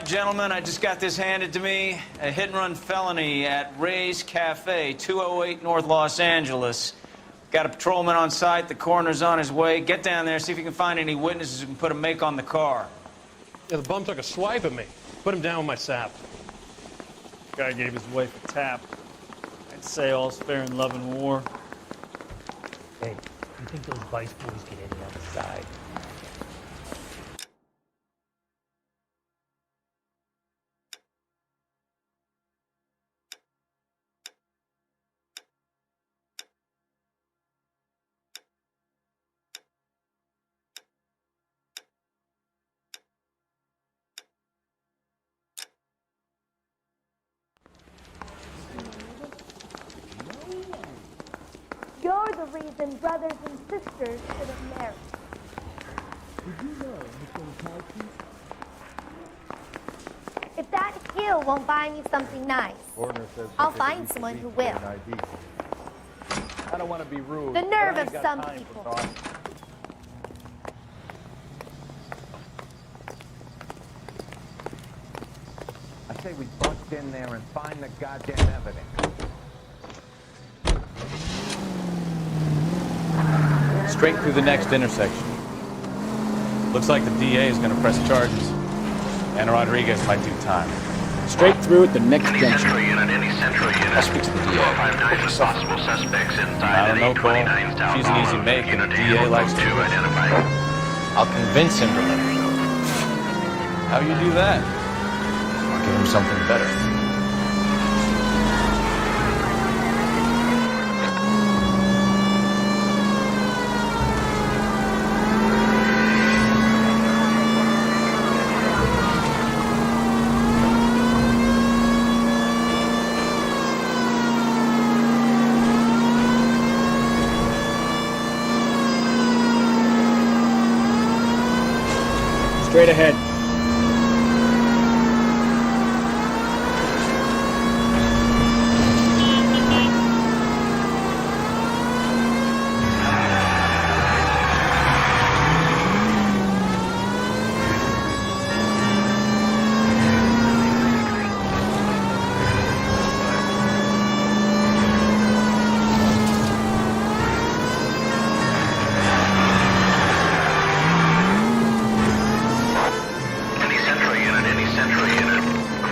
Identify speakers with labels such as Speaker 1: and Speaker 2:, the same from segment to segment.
Speaker 1: gentlemen, I just got this handed to me. A hit-and-run felony at Ray's Cafe, 208 North Los Angeles. Got a patrolman on site. The coroner's on his way. Get down there, see if you can find any witnesses who can put a make on the car.
Speaker 2: Yeah, the bum took a swipe at me. Put him down with my sap.
Speaker 3: Guy gave his wife a tap. I'd say all's fair in love and war.
Speaker 4: Hey, you think those Vice boys get any on the side?
Speaker 5: You're the reason brothers and sisters should have married.
Speaker 6: Did you know, Mr. McCarthy?
Speaker 5: If that hill won't buy me something nice, I'll find someone who will.
Speaker 6: I don't want to be rude.
Speaker 5: The nerve
Speaker 6: but I
Speaker 5: of
Speaker 6: ain't got
Speaker 5: some
Speaker 6: time for
Speaker 5: people.
Speaker 6: talk. I say we bust in there and find the goddamn evidence.
Speaker 7: Straight through the next intersection. Looks like the DA is going to press charges. And Rodriguez might do time.
Speaker 8: Straight through at the next junction.
Speaker 9: Any central unit.
Speaker 7: I'll speak to the DA.
Speaker 9: 459 with possible suspects inside
Speaker 7: I don't know, Cole.
Speaker 9: 829 South
Speaker 7: She's an easy
Speaker 9: Olive.
Speaker 7: make, and the
Speaker 9: Unit
Speaker 7: DA
Speaker 9: handle
Speaker 7: likes
Speaker 9: code
Speaker 7: to.
Speaker 9: 2 identified.
Speaker 7: I'll convince him to let her go. How you do that? I'll give him something better.
Speaker 8: Straight ahead.
Speaker 9: Any central unit.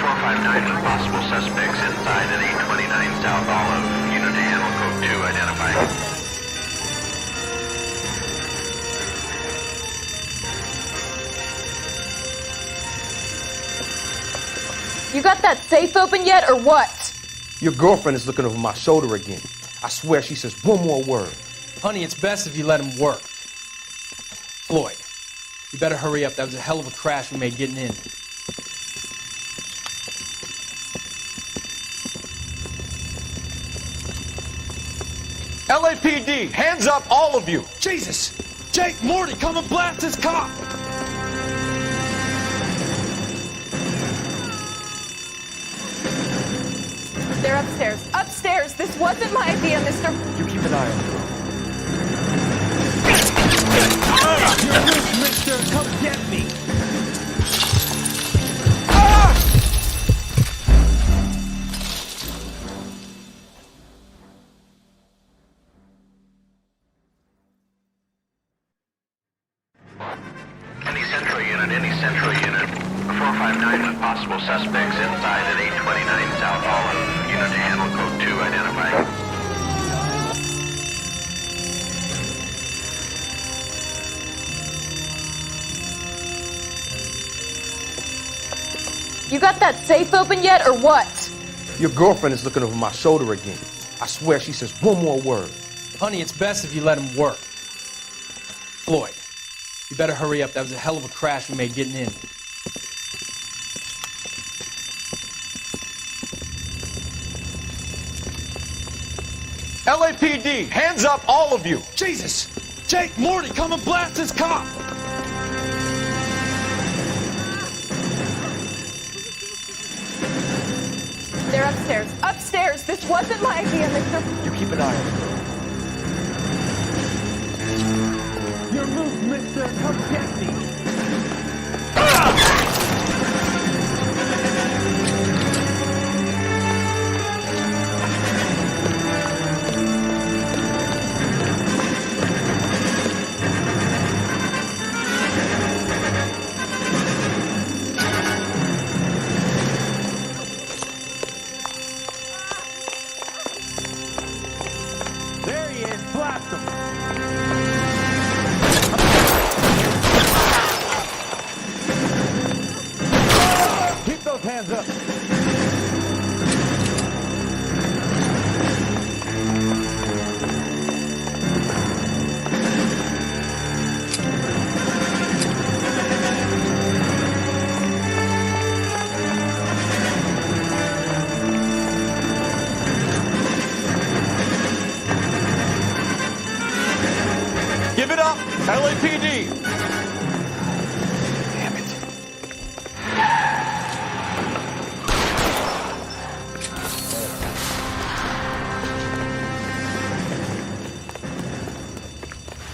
Speaker 9: 459 with possible suspects inside at 829 South Olive. Unit handle code 2 identified.
Speaker 10: You got that safe open yet, or what?
Speaker 11: Your girlfriend is looking over my shoulder again. I swear she says one more word.
Speaker 2: Honey, it's best if you let him work. Floyd, you better hurry up. That was a hell of a crash we made getting in.
Speaker 11: LAPD, hands up, all of you.
Speaker 2: Jesus! Jake, Morty, come and blast this cop!
Speaker 10: They're upstairs. Upstairs! This wasn't my idea, mister.
Speaker 11: You keep an eye on her.
Speaker 6: You're loose, mister. Come get me.
Speaker 9: Any central unit. 459 with possible suspects inside at 829 South Olive. Unit handle code 2 identified.
Speaker 10: You got that safe open yet, or what?
Speaker 11: Your girlfriend is looking over my shoulder again. I swear she says one more word.
Speaker 2: Honey, it's best if you let him work. Floyd, you better hurry up. That was a hell of a crash we made getting in.
Speaker 11: LAPD, hands up, all of you.
Speaker 2: Jesus! Jake, Morty, come and blast this cop!
Speaker 10: They're upstairs. Upstairs! This wasn't my idea, mister.
Speaker 11: You keep an eye on her.
Speaker 6: You're loose, mister. Come get me.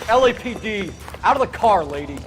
Speaker 8: LAPD, out of the car, lady.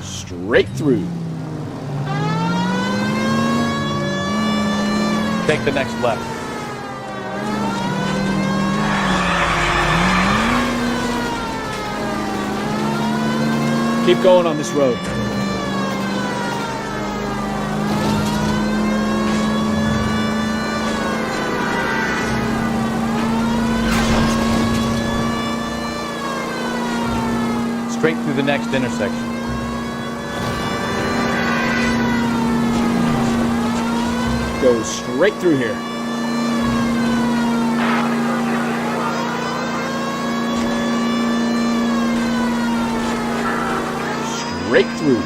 Speaker 8: Straight through.
Speaker 7: Take the next left.
Speaker 8: Keep going on this road.
Speaker 7: Straight through the next intersection.
Speaker 8: Go straight through here. Straight through.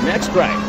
Speaker 8: Next right.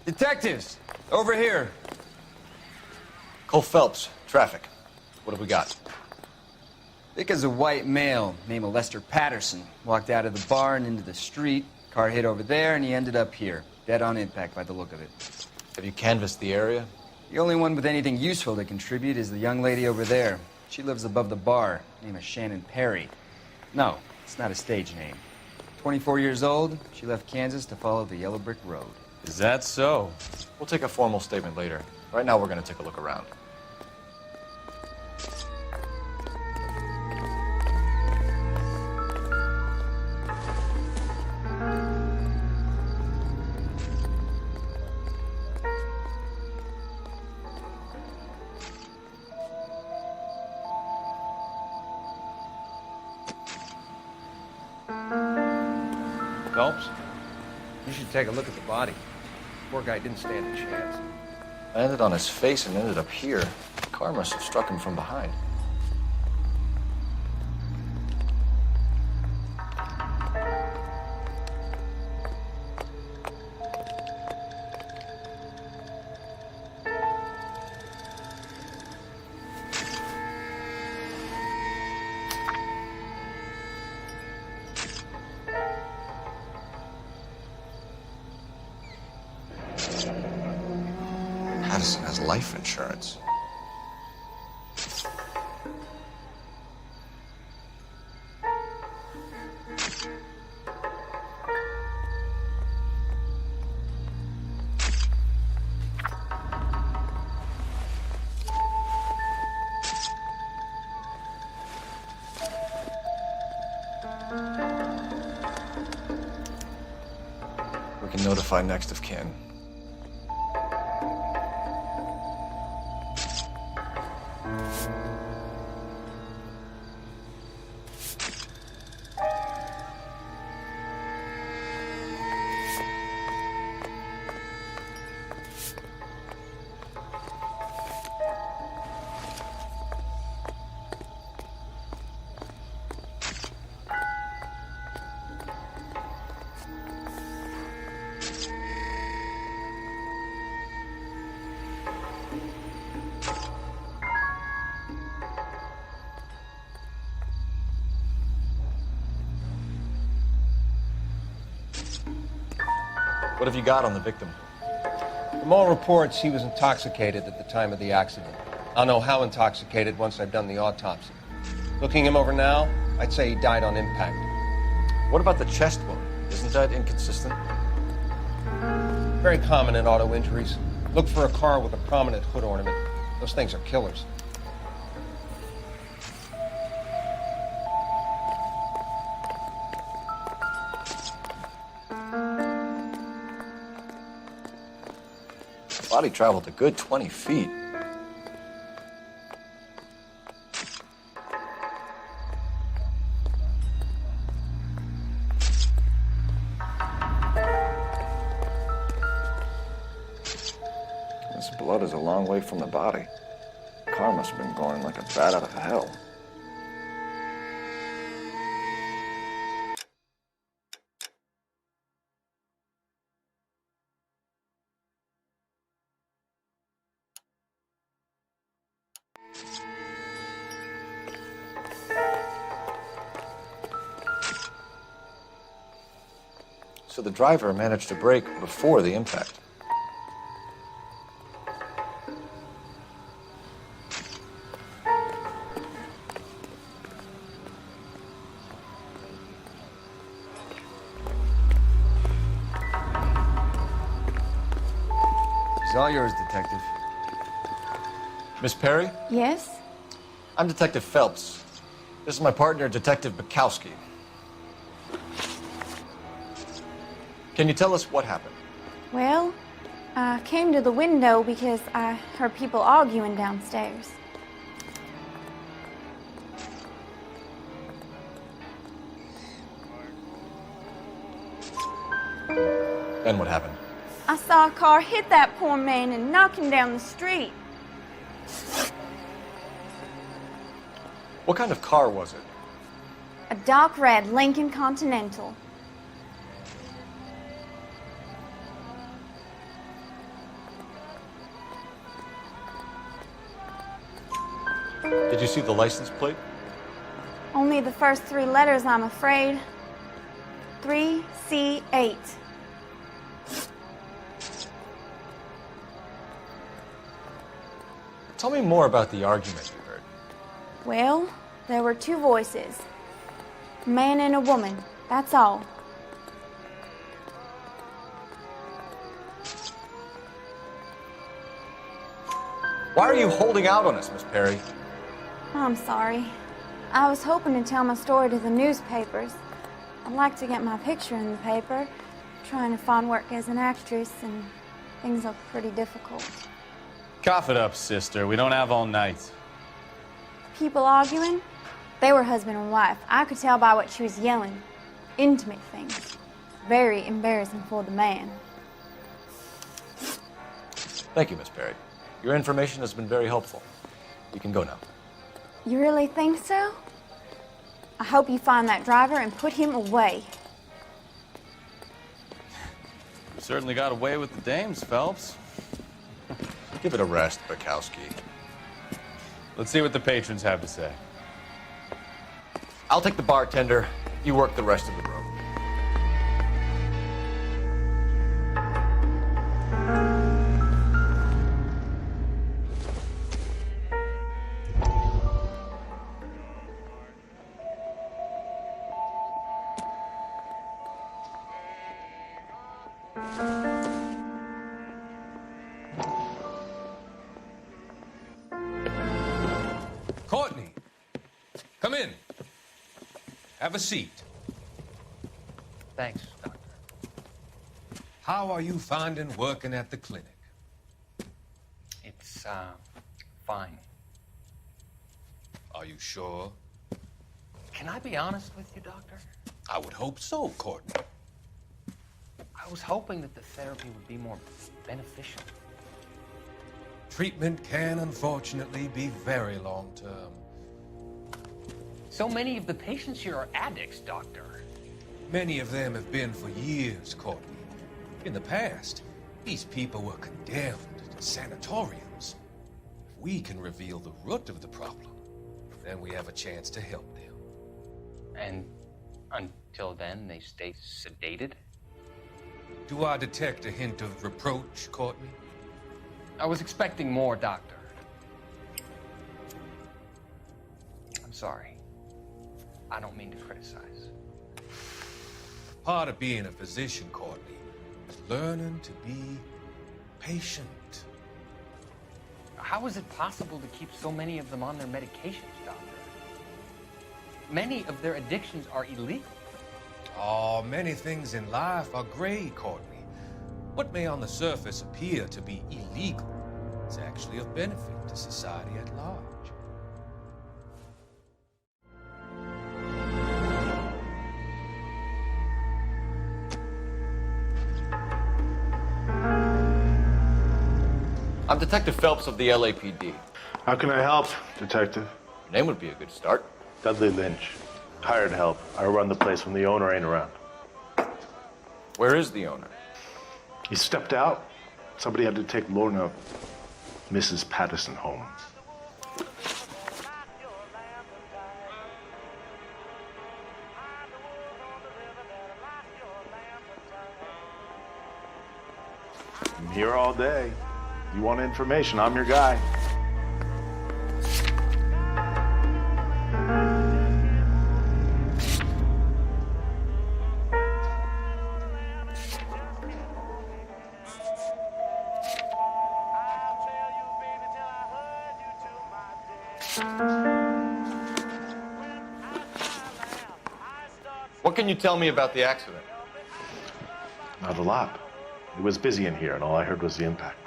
Speaker 1: Detectives, over here.
Speaker 12: Cole Phelps, traffic. What have we got?
Speaker 13: Vic is a white male named Lester Patterson. Walked out of the bar and into the street. Car hit over there, and he ended up here. Dead on impact by the look of it.
Speaker 12: Have you canvassed the area?
Speaker 13: The only one with anything useful to contribute is the young lady over there. She lives above the bar. Name is Shannon Perry. No, it's not a stage name. 24 years old, she left Kansas to follow the yellow brick road.
Speaker 12: Is that so? We'll take a formal statement later. Right now, we're going to take a look around.
Speaker 11: Phelps, you should take a look at the body. Poor guy didn't stand a chance.
Speaker 12: I landed on his face and ended up here. The car must have struck him from behind. Patterson has life insurance. We can notify next of kin. What have you got on the victim?
Speaker 11: From all reports, he was intoxicated at the time of the accident. I'll know how intoxicated once I've done the autopsy. Looking him over now, I'd say he died on impact.
Speaker 12: What about the chest wound? Isn't that inconsistent?
Speaker 11: Very common in auto injuries. Look for a car with a prominent hood ornament. Those things are killers.
Speaker 12: Body traveled a good 20 feet. This blood is a long way from the body. The car must have been going like a bat out of hell. So the driver managed to brake before the impact.
Speaker 13: It's all yours, Detective.
Speaker 12: Miss Perry?
Speaker 10: Yes?
Speaker 12: I'm Detective Phelps. This is my partner, Detective Bukowski. Can you tell us what happened?
Speaker 10: Well, I came to the window because I heard people arguing downstairs.
Speaker 12: Then what happened?
Speaker 10: I saw a car hit that poor man and knock him down the street.
Speaker 12: What kind of car was it?
Speaker 10: A dark red Lincoln Continental.
Speaker 12: Did you see the license plate?
Speaker 10: Only the first three letters, I'm afraid. 3C8.
Speaker 12: Tell me more about the argument you heard.
Speaker 10: Well, there were two voices. A man and a woman, that's all.
Speaker 12: Why are you holding out on us, Miss Perry?
Speaker 10: I'm sorry. I was hoping to tell my story to the newspapers. I'd like to get my picture in the paper. Trying to find work as an actress, and things are pretty difficult.
Speaker 7: Cough it up, sister. We don't have all night.
Speaker 10: People arguing? They were husband and wife. I could tell by what she was yelling. Intimate things. Very embarrassing for the man.
Speaker 12: Thank you, Miss Perry. Your information has been very helpful. You can go now.
Speaker 10: You really think so? I hope you find that driver and put him away.
Speaker 7: You certainly got away with the dames, Phelps.
Speaker 12: Give it a rest, Bukowski.
Speaker 7: Let's see what the patrons have to say.
Speaker 12: I'll take the bartender. You work the rest of the room.
Speaker 14: Courtney, come in. Have a seat.
Speaker 11: Thanks, Doctor.
Speaker 14: How are you finding working at the clinic?
Speaker 11: It's, fine.
Speaker 14: Are you sure?
Speaker 11: Can I be honest with you, Doctor?
Speaker 14: I would hope so, Courtney.
Speaker 11: I was hoping that the therapy would be more beneficial.
Speaker 14: Treatment can, unfortunately, be very long-term.
Speaker 11: So many of the patients here are addicts, Doctor.
Speaker 14: Many of them have been for years, Courtney. In the past, these people were condemned to sanatoriums. If we can reveal the root of the problem, then we have a chance to help them.
Speaker 11: And until then, they stay sedated?
Speaker 14: Do I detect a hint of reproach, Courtney?
Speaker 11: I was expecting more, Doctor. I'm sorry. I don't mean to criticize.
Speaker 14: Part of being a physician, Courtney, is learning to be patient.
Speaker 11: How is it possible to keep so many of them on their medications, Doctor? Many of their addictions are illegal.
Speaker 14: Oh, many things in life are gray, Courtney. What may on the surface appear to be illegal is actually of benefit to society at large.
Speaker 11: I'm Detective Phelps of the LAPD.
Speaker 15: How can I help, Detective?
Speaker 11: Your name would be a good start.
Speaker 15: Dudley Lynch. Hired help. I run the place when the owner ain't around.
Speaker 11: Where is the owner?
Speaker 15: He stepped out. Somebody had to take Lorna, Mrs. Patterson, home. I'm here all day. You want information, I'm your guy.
Speaker 11: What can you tell me about the accident?
Speaker 15: Not a lot. It was busy in here, and all I heard was the impact.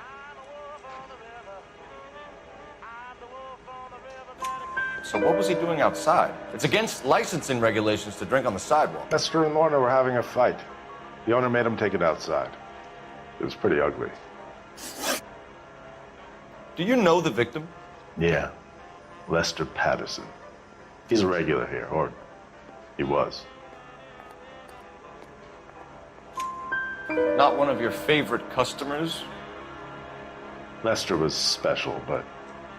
Speaker 11: So what was he doing outside? It's against licensing regulations to drink on the sidewalk.
Speaker 15: Lester and Lorna were having a fight. The owner made him take it outside. It was pretty ugly.
Speaker 11: Do you know the victim?
Speaker 15: Yeah. Lester Patterson. He's a regular here, or he was.
Speaker 11: Not one of your favorite customers?
Speaker 15: Lester was special, but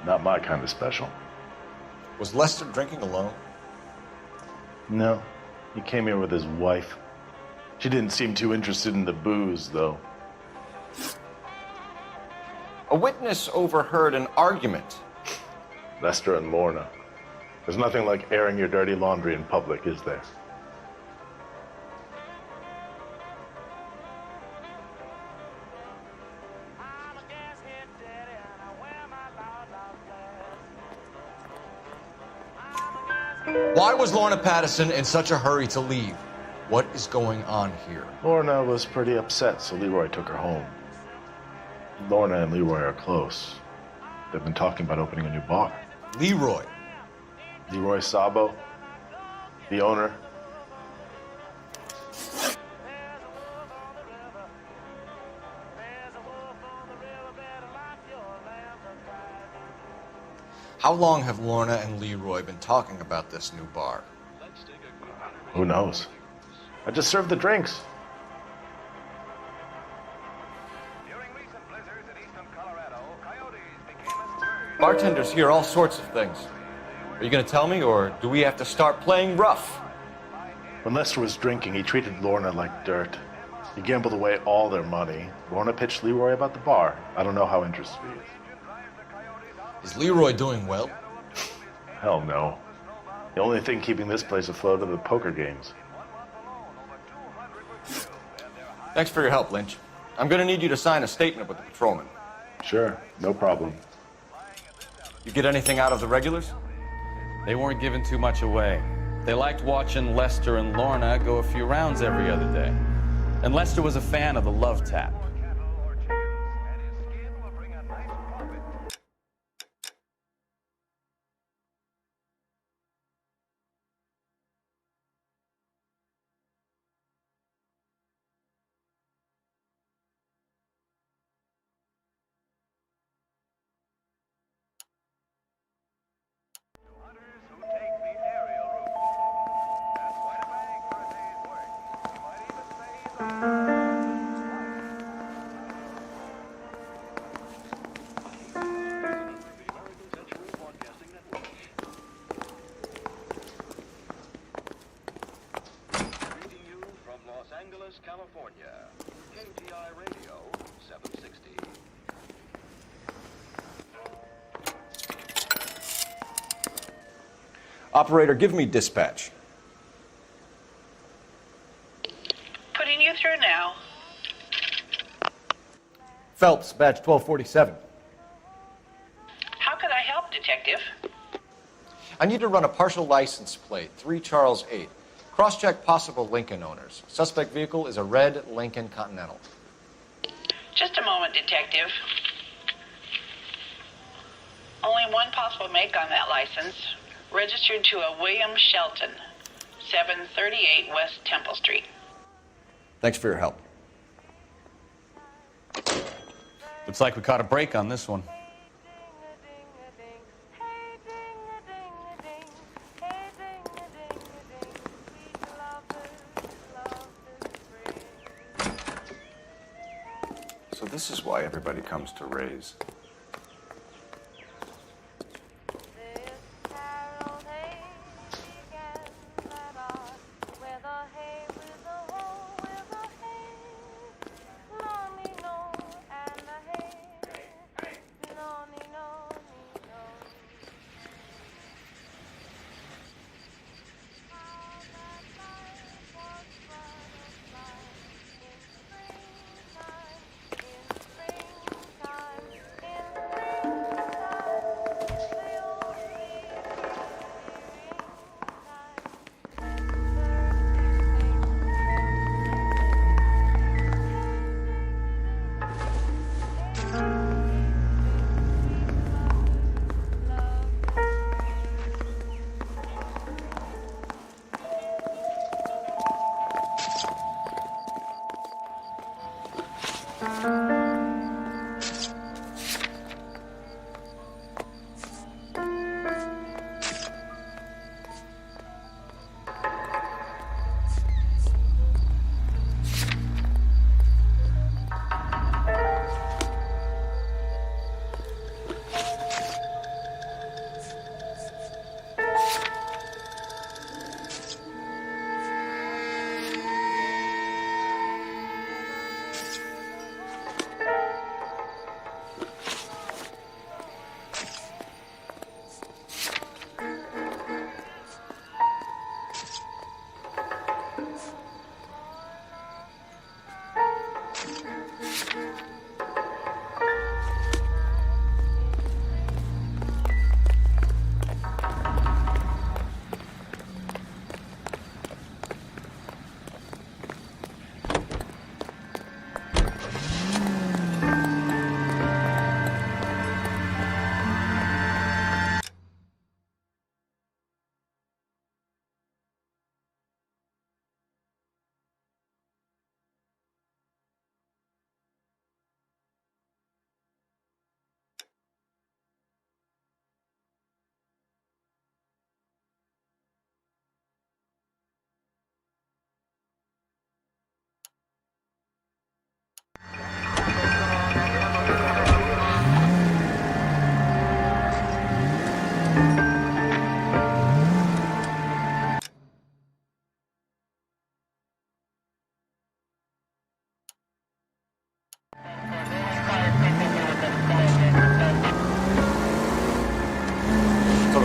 Speaker 15: not my kind of special.
Speaker 11: Was Lester drinking alone?
Speaker 15: No. He came here with his wife. She didn't seem too interested in the booze, though.
Speaker 11: A witness overheard an argument.
Speaker 15: Lester and Lorna. There's nothing like airing your dirty laundry in public, is there?
Speaker 11: Why was Lorna Patterson in such a hurry to leave? What is going on here?
Speaker 15: Lorna was pretty upset, so Leroy took her home. Lorna and Leroy are close. They've been talking about opening a new bar.
Speaker 11: Leroy?
Speaker 15: Leroy Sabo, the owner.
Speaker 11: How long have Lorna and Leroy been talking about this new bar?
Speaker 15: Who knows? I just served the drinks.
Speaker 11: Bartenders hear all sorts of things. Are you going to tell me, or do we have to start playing rough?
Speaker 15: When Lester was drinking, he treated Lorna like dirt. He gambled away all their money. Lorna pitched Leroy about the bar. I don't know how interested he is.
Speaker 11: Is Leroy doing well?
Speaker 15: Hell no. The only thing keeping this place afloat are the poker games.
Speaker 11: Thanks for your help, Lynch. I'm going to need you to sign a statement with the patrolman.
Speaker 15: Sure, no problem.
Speaker 11: You get anything out of the regulars?
Speaker 7: They weren't giving too much away. They liked watching Lester and Lorna go a few rounds every other day. And Lester was a fan of the love tap.
Speaker 16: Operator, give me dispatch.
Speaker 17: Putting you through now.
Speaker 16: Phelps, badge 1247.
Speaker 17: How could I help, Detective?
Speaker 16: I need to run a partial license plate, 3 Charles 8. Cross-check possible Lincoln owners. Suspect vehicle is a red Lincoln Continental.
Speaker 17: Just a moment, Detective. Only one possible make on that license. Registered to a William Shelton, 738 West Temple Street.
Speaker 16: Thanks for your help.
Speaker 7: Looks like we caught a break on this one.
Speaker 12: So this is why everybody comes to Ray's.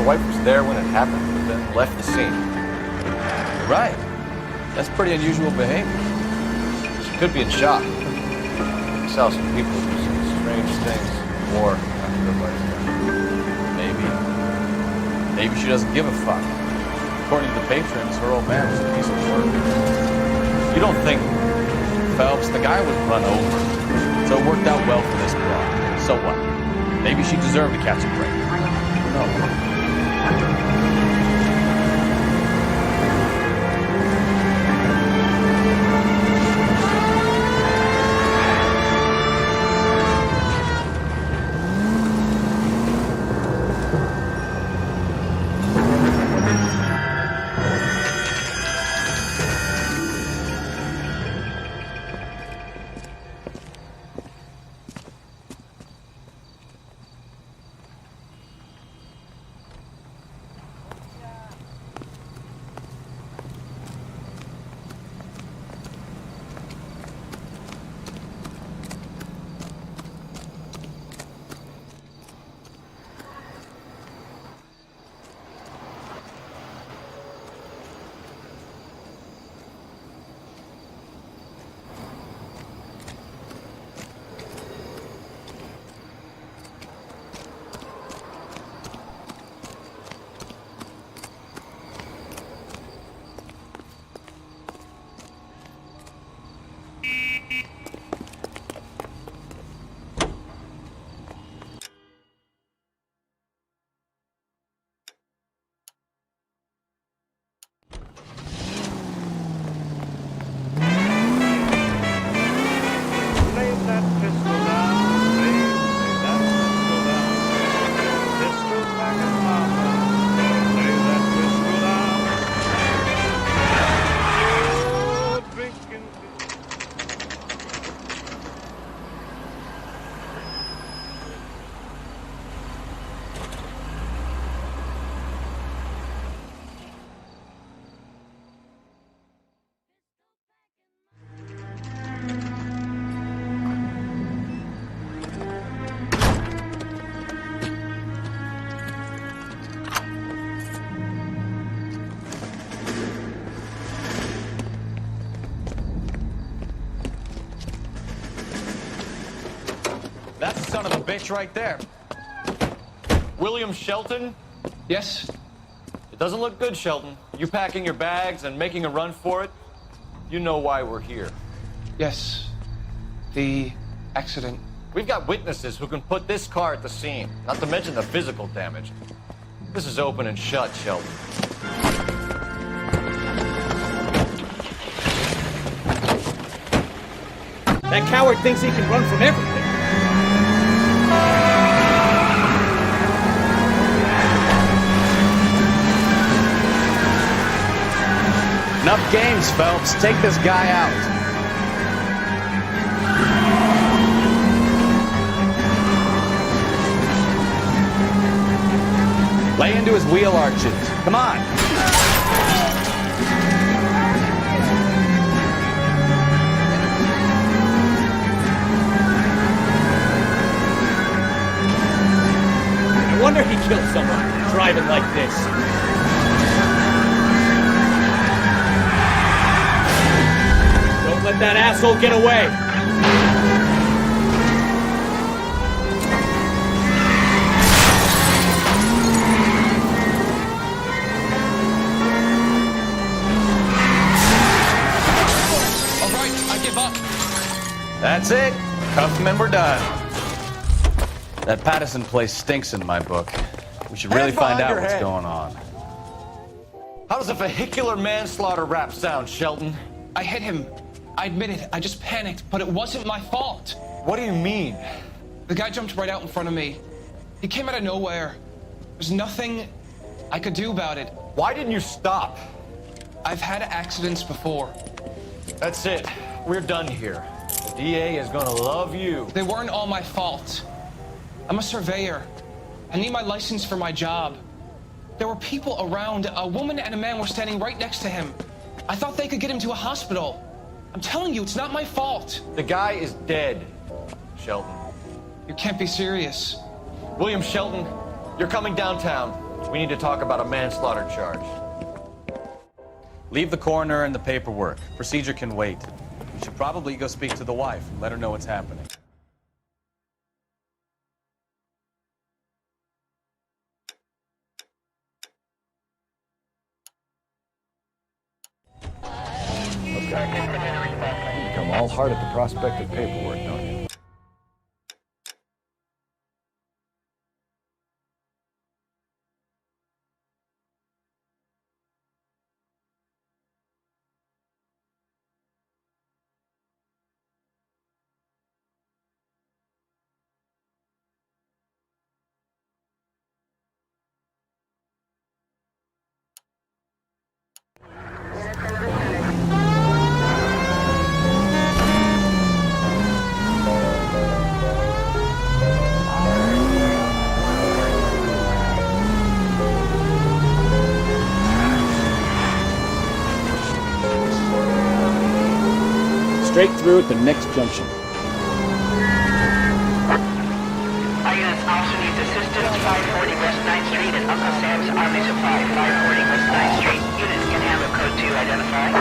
Speaker 16: wife was there when it happened, but then left the scene.
Speaker 7: Right. That's pretty unusual behavior.
Speaker 16: She could be in shock. I saw some people do some strange things. War after their wife's death.
Speaker 7: Maybe she doesn't give a fuck. According to the patrons, her old man was a piece of work. You don't think Phelps, the guy was run over. So it worked out well for this broad. So what? Maybe she deserved to catch a break. No.
Speaker 16: bitch right there. William Shelton?
Speaker 11: Yes?
Speaker 16: It doesn't look good, Shelton. You packing your bags and making a run for it? You know why we're here.
Speaker 11: Yes. The accident.
Speaker 16: We've got witnesses who can put this car at the scene, not to mention the physical damage. This is open and shut, Shelton.
Speaker 8: That coward thinks he can run from everything.
Speaker 7: Enough games, Phelps. Take this guy out. Lay into his wheel arches. Come on.
Speaker 8: No wonder he killed someone driving like this. Don't let that asshole get away.
Speaker 7: That's it. Cuff him and we're done. That Patterson place stinks in my book. We should really find out what's going on.
Speaker 16: How does a vehicular manslaughter rap sound, Shelton?
Speaker 11: I hit him. I admit it. I just panicked, but it wasn't my fault.
Speaker 16: What do you mean?
Speaker 11: The guy jumped right out in front of me. He came out of nowhere. There's nothing I could do about it.
Speaker 16: Why didn't you stop?
Speaker 11: I've had accidents before.
Speaker 16: That's it. We're done here. The DA is gonna love you.
Speaker 11: They weren't all my fault. I'm a surveyor. I need my license for my job. There were people around. A woman and a man were standing right next to him. I thought they could get him to a hospital. I'm telling you, it's not my fault.
Speaker 16: The guy is dead, Shelton.
Speaker 11: You can't be serious.
Speaker 16: William Shelton, you're coming downtown. We need to talk about a manslaughter charge.
Speaker 7: Leave the coroner and the paperwork. Procedure can wait. You should probably go speak to the wife and let her know what's happening.
Speaker 12: You become all heart at the prospect of paperwork, don't you?
Speaker 8: Straight through at the next junction.
Speaker 17: Our units also needs assistance. 540 West 9th Street and Uncle Sam's Army Supply. 540 West 9th Street. Units can handle code 2. Identify.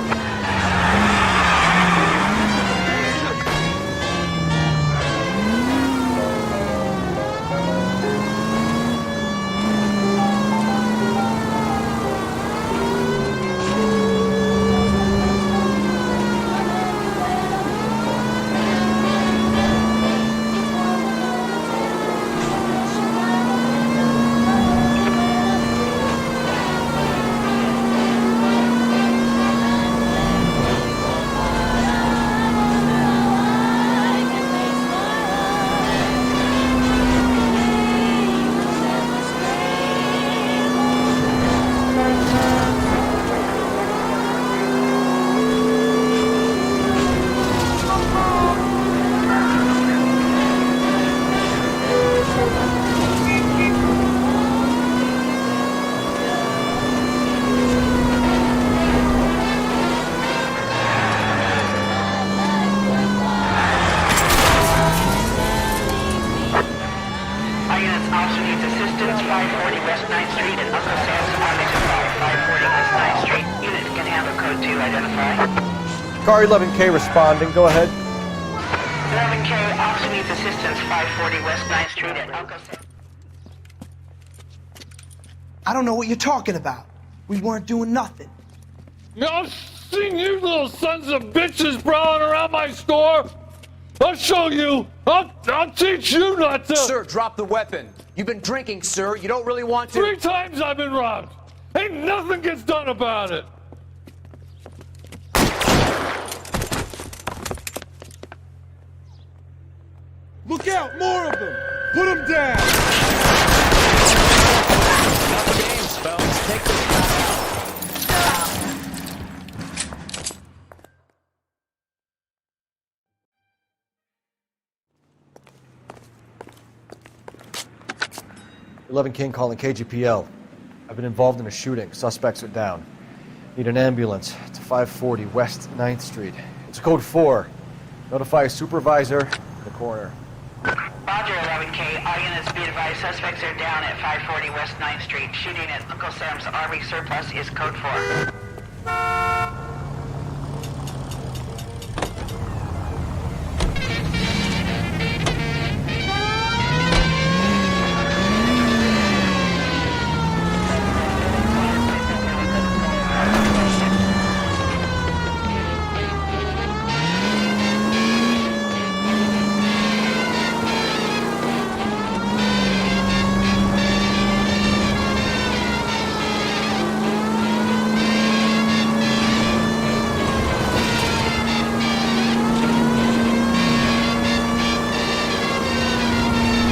Speaker 17: Our units also needs assistance. 540 West 9th Street and Uncle Sam's Army Supply. 540 West 9th Street. Units can handle code 2. Identify.
Speaker 16: Car 11K responding. Go ahead.
Speaker 17: 11K, officer needs assistance, 540 West 9th Street at Uncle Sam.
Speaker 18: I don't know what you're talking about. We weren't doing nothing.
Speaker 19: I've seen you little sons of bitches prowling around my store. I'll show you. I'll teach you not to.
Speaker 8: Sir, drop the weapon. You've been drinking, sir. You don't really want to.
Speaker 19: 3 times I've been robbed. Ain't nothing gets done about it.
Speaker 20: Look out, more of them! Put them down!
Speaker 1: Enough of games, fellas. Take this guy out.
Speaker 16: King calling KGPL. I've been involved in a shooting. Suspects are down. Need an ambulance to 540 West 9th Street. It's code 4. Notify a supervisor in the corner.
Speaker 17: Roger, 11K. All units be advised, suspects are down at 540 West 9th Street. Shooting at Uncle Sam's Army surplus is code 4.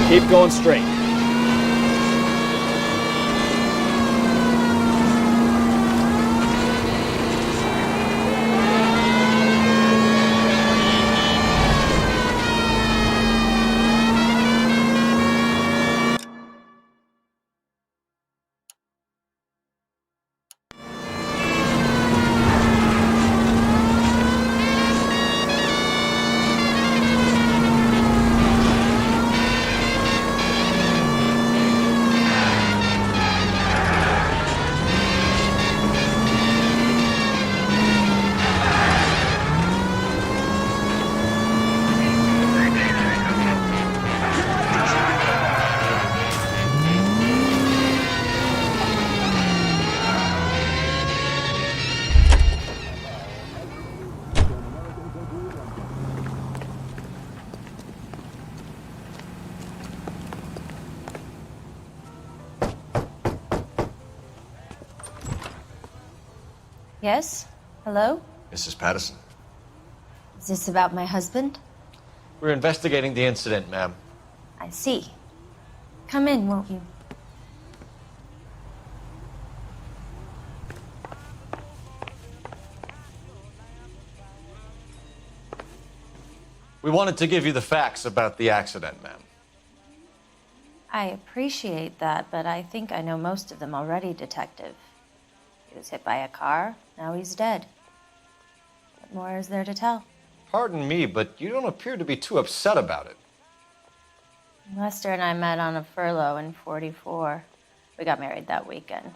Speaker 8: Keep going straight.
Speaker 21: Yes? Hello?
Speaker 16: Mrs. Patterson.
Speaker 21: Is this about my husband?
Speaker 16: We're investigating the incident, ma'am.
Speaker 21: I see. Come in, won't you?
Speaker 16: We wanted to give you the facts about the accident, ma'am.
Speaker 21: I appreciate that, but I think I know most of them already, Detective. He was hit by a car, now he's dead. What more is there to tell?
Speaker 16: Pardon me, but you don't appear to be too upset about it.
Speaker 21: Lester and I met on a furlough in '44. We got married that weekend.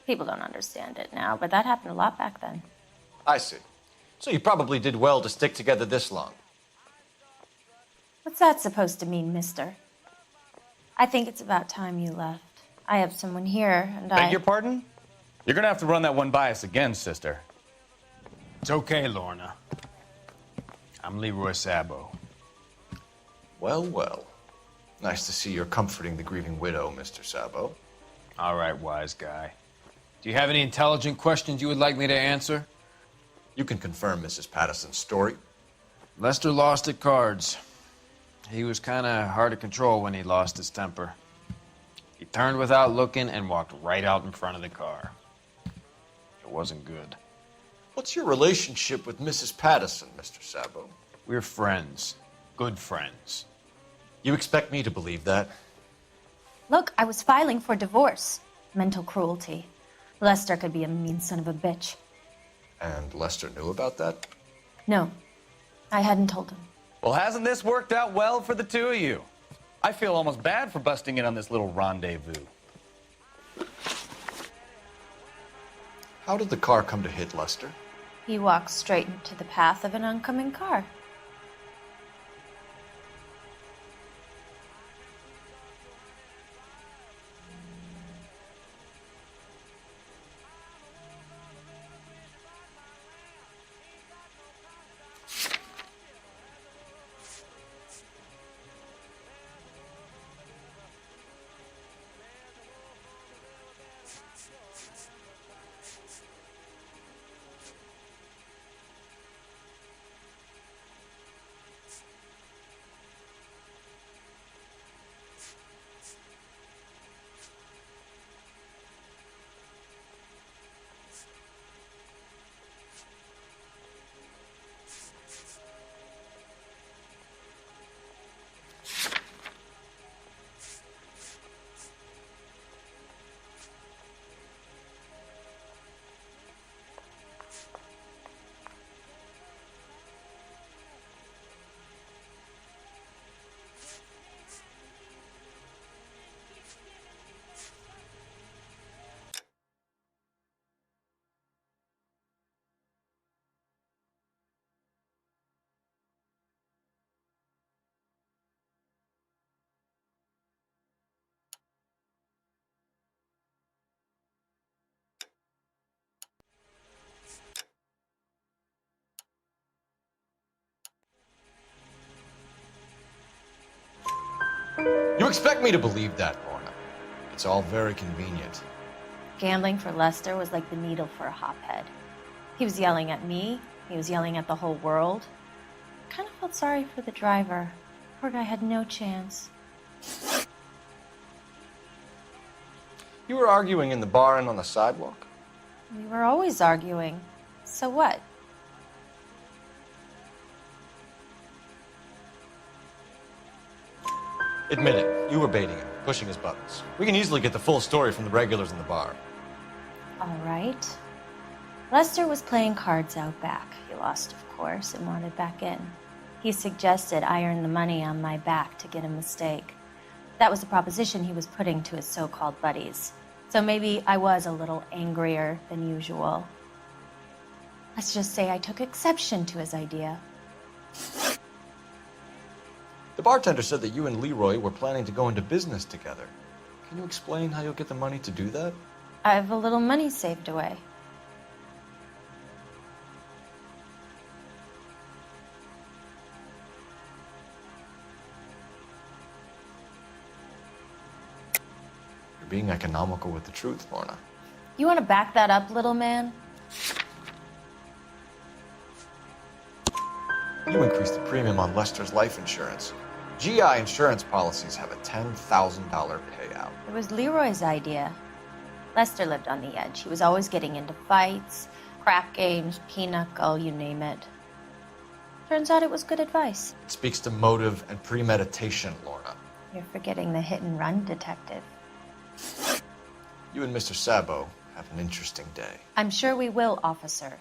Speaker 21: People don't understand it now, but that happened a lot back then.
Speaker 16: I see. So you probably did well to stick together this long.
Speaker 21: What's that supposed to mean, mister? I think it's about time you left. I have someone here, and
Speaker 1: Beg your pardon? You're gonna have to run that one by us again, sister.
Speaker 22: It's okay, Lorna. I'm Leroy Sabo.
Speaker 16: Well, well. Nice to see you're comforting the grieving widow, Mr. Sabo.
Speaker 22: All right, wise guy. Do you have any intelligent questions you would like me to answer?
Speaker 16: You can confirm Mrs. Patterson's story.
Speaker 22: Lester lost at cards. He was kind of hard to control when he lost his temper. He turned without looking and walked right out in front of the car. It wasn't good.
Speaker 16: What's your relationship with Mrs. Patterson, Mr. Sabo?
Speaker 22: We're friends. Good friends.
Speaker 16: You expect me to believe that?
Speaker 21: Look, I was filing for divorce. Mental cruelty. Lester could be a mean son of a bitch.
Speaker 16: And Lester knew about that?
Speaker 21: No, I hadn't told him.
Speaker 1: Well, hasn't this worked out well for the two of you? I feel almost bad for busting in on this little rendezvous.
Speaker 16: How did the car come to hit Lester?
Speaker 21: He walked straight into the path of an oncoming car.
Speaker 22: expect me to believe that, Lorna? It's all very convenient.
Speaker 21: Gambling for Lester was like the needle for a hophead. He was yelling at me. He was yelling at the whole world. I kind of felt sorry for the driver. Poor guy had no chance.
Speaker 16: You were arguing in the bar and on the sidewalk?
Speaker 21: We were always arguing. So what?
Speaker 16: Admit it, you were baiting him, pushing his buttons. We can easily get the full story from the regulars in the bar.
Speaker 21: All right. Lester was playing cards out back. He lost, of course, and wanted back in. He suggested I earn the money on my back to get a mistake. That was the proposition he was putting to his so-called buddies. So maybe I was a little angrier than usual. Let's just say I took exception to his idea.
Speaker 16: The bartender said that you and Leroy were planning to go into business together. Can you explain how you'll get the money to do that?
Speaker 21: I have a little money saved away.
Speaker 16: You're being economical with the truth, Lorna.
Speaker 21: You want to back that up, little man?
Speaker 16: You increased the premium on Lester's life insurance. GI insurance policies have a $10,000 payout.
Speaker 21: It was Leroy's idea. Lester lived on the edge. He was always getting into fights, crap games, pinochle, you name it. Turns out it was good advice.
Speaker 16: It speaks to motive and premeditation, Lorna.
Speaker 21: You're forgetting the hit-and-run detective.
Speaker 16: You and Mr. Sabo have an interesting day.
Speaker 21: I'm sure we will, officer.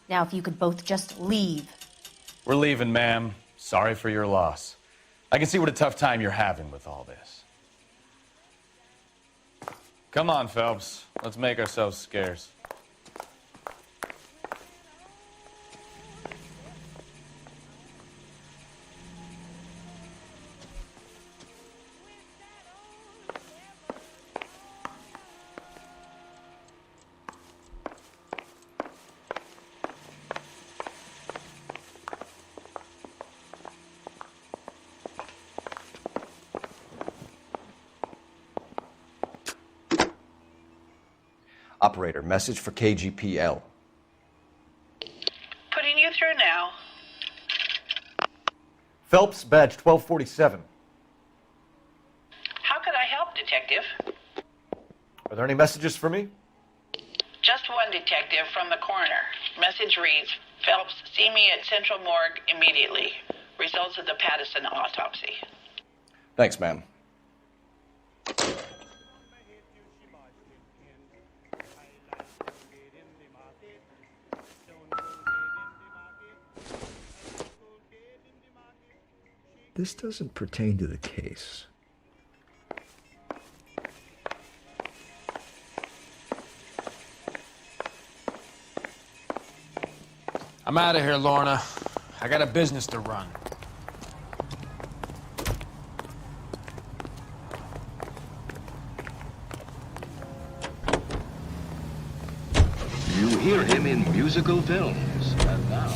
Speaker 21: Now, if you could both just leave.
Speaker 7: We're leaving, ma'am. Sorry for your loss. I can see what a tough time you're having with all this. Come on, Phelps. Let's make ourselves scarce.
Speaker 16: Operator, message for KGPL.
Speaker 17: Putting you through now.
Speaker 16: Phelps, badge 1247.
Speaker 17: How could I help, Detective?
Speaker 16: Are there any messages for me?
Speaker 17: Just one detective from the coroner. Message reads, Phelps, see me at Central Morgue immediately. Results of the Pattison autopsy.
Speaker 16: Thanks, ma'am.
Speaker 3: This doesn't pertain to the case.
Speaker 22: I'm out of here, Lorna. I got a business to run.
Speaker 4: You hear him in musical films, and now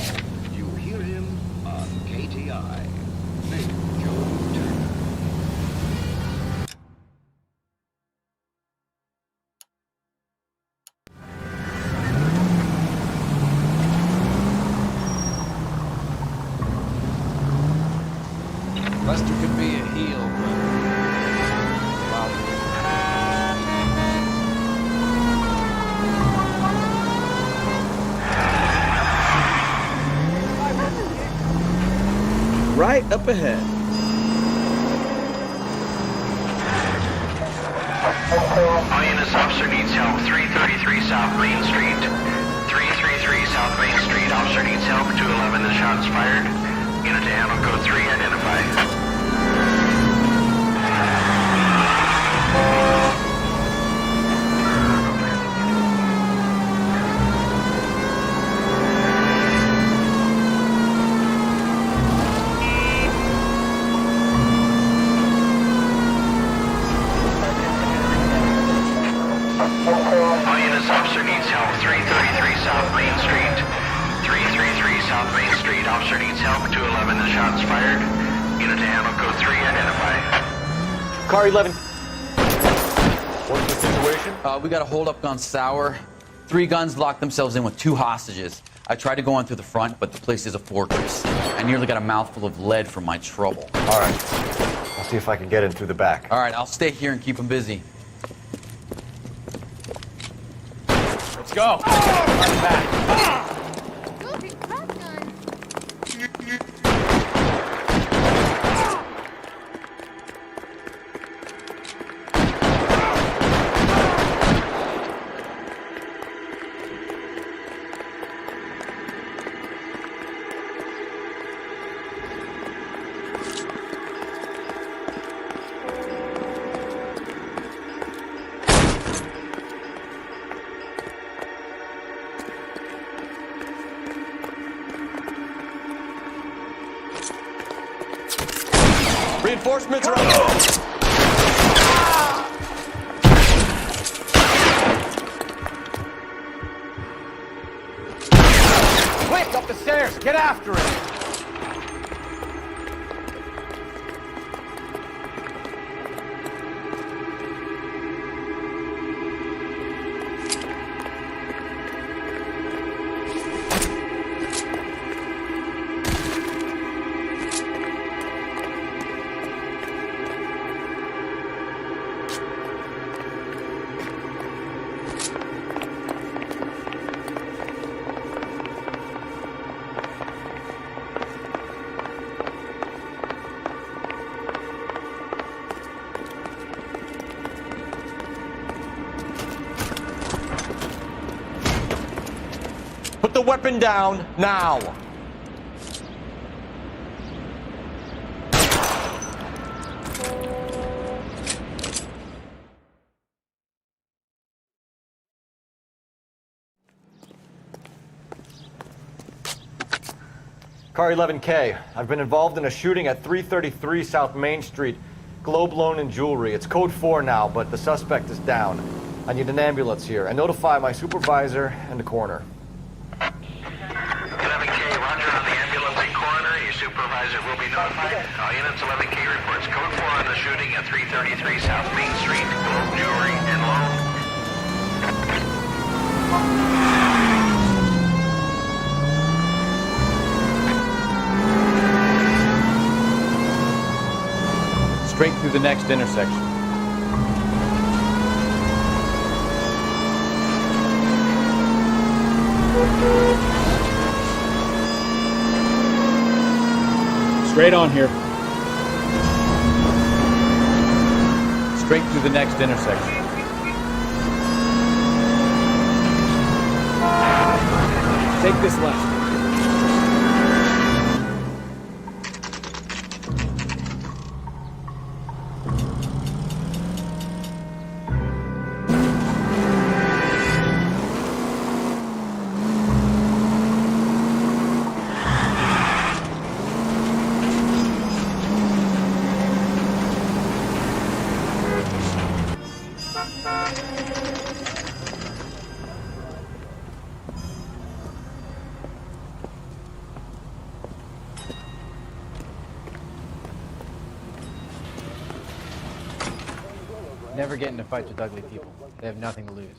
Speaker 4: you hear him on KTI. Big Joe Turner.
Speaker 22: Lester could be a heel, but...
Speaker 8: Right up ahead.
Speaker 9: All units, officer needs help. 333 South Main Street. 333 South Main Street. Officer needs help. 211, the shots fired. Unit to handle code 3, identify. All units, officer needs help. 333 South Main Street. 333 South Main Street. Officer needs help. 211, the shots fired. Unit to
Speaker 16: Car 11. What's the situation?
Speaker 2: We got a hold-up gone sour. 3 guns locked themselves in with 2 hostages. I tried to go on through the front, but the place is a fortress. I nearly got a mouthful of lead from my trouble.
Speaker 16: All right. I'll see if I can get in through the back.
Speaker 2: All right, I'll stay here and keep them busy.
Speaker 7: Let's go. Run back. Reinforcements are on the way.
Speaker 16: Quick, up the stairs! Get after it! Put the weapon down, now! Car 11K, I've been involved in a shooting at 333 South Main Street. Globe Loan and Jewelry. It's code 4 now, but the suspect is down. I need an ambulance here. And notify my supervisor and the coroner.
Speaker 9: 11K, roger on the ambulance and coroner. Your supervisor will be notified. All units, 11K reports code 4 on the shooting at 333 South Main Street. Globe Jewelry and Loan.
Speaker 7: Straight through the next intersection. Straight on here. Straight through the next intersection. Take this left.
Speaker 6: Never get into fights with ugly people. They have nothing to lose.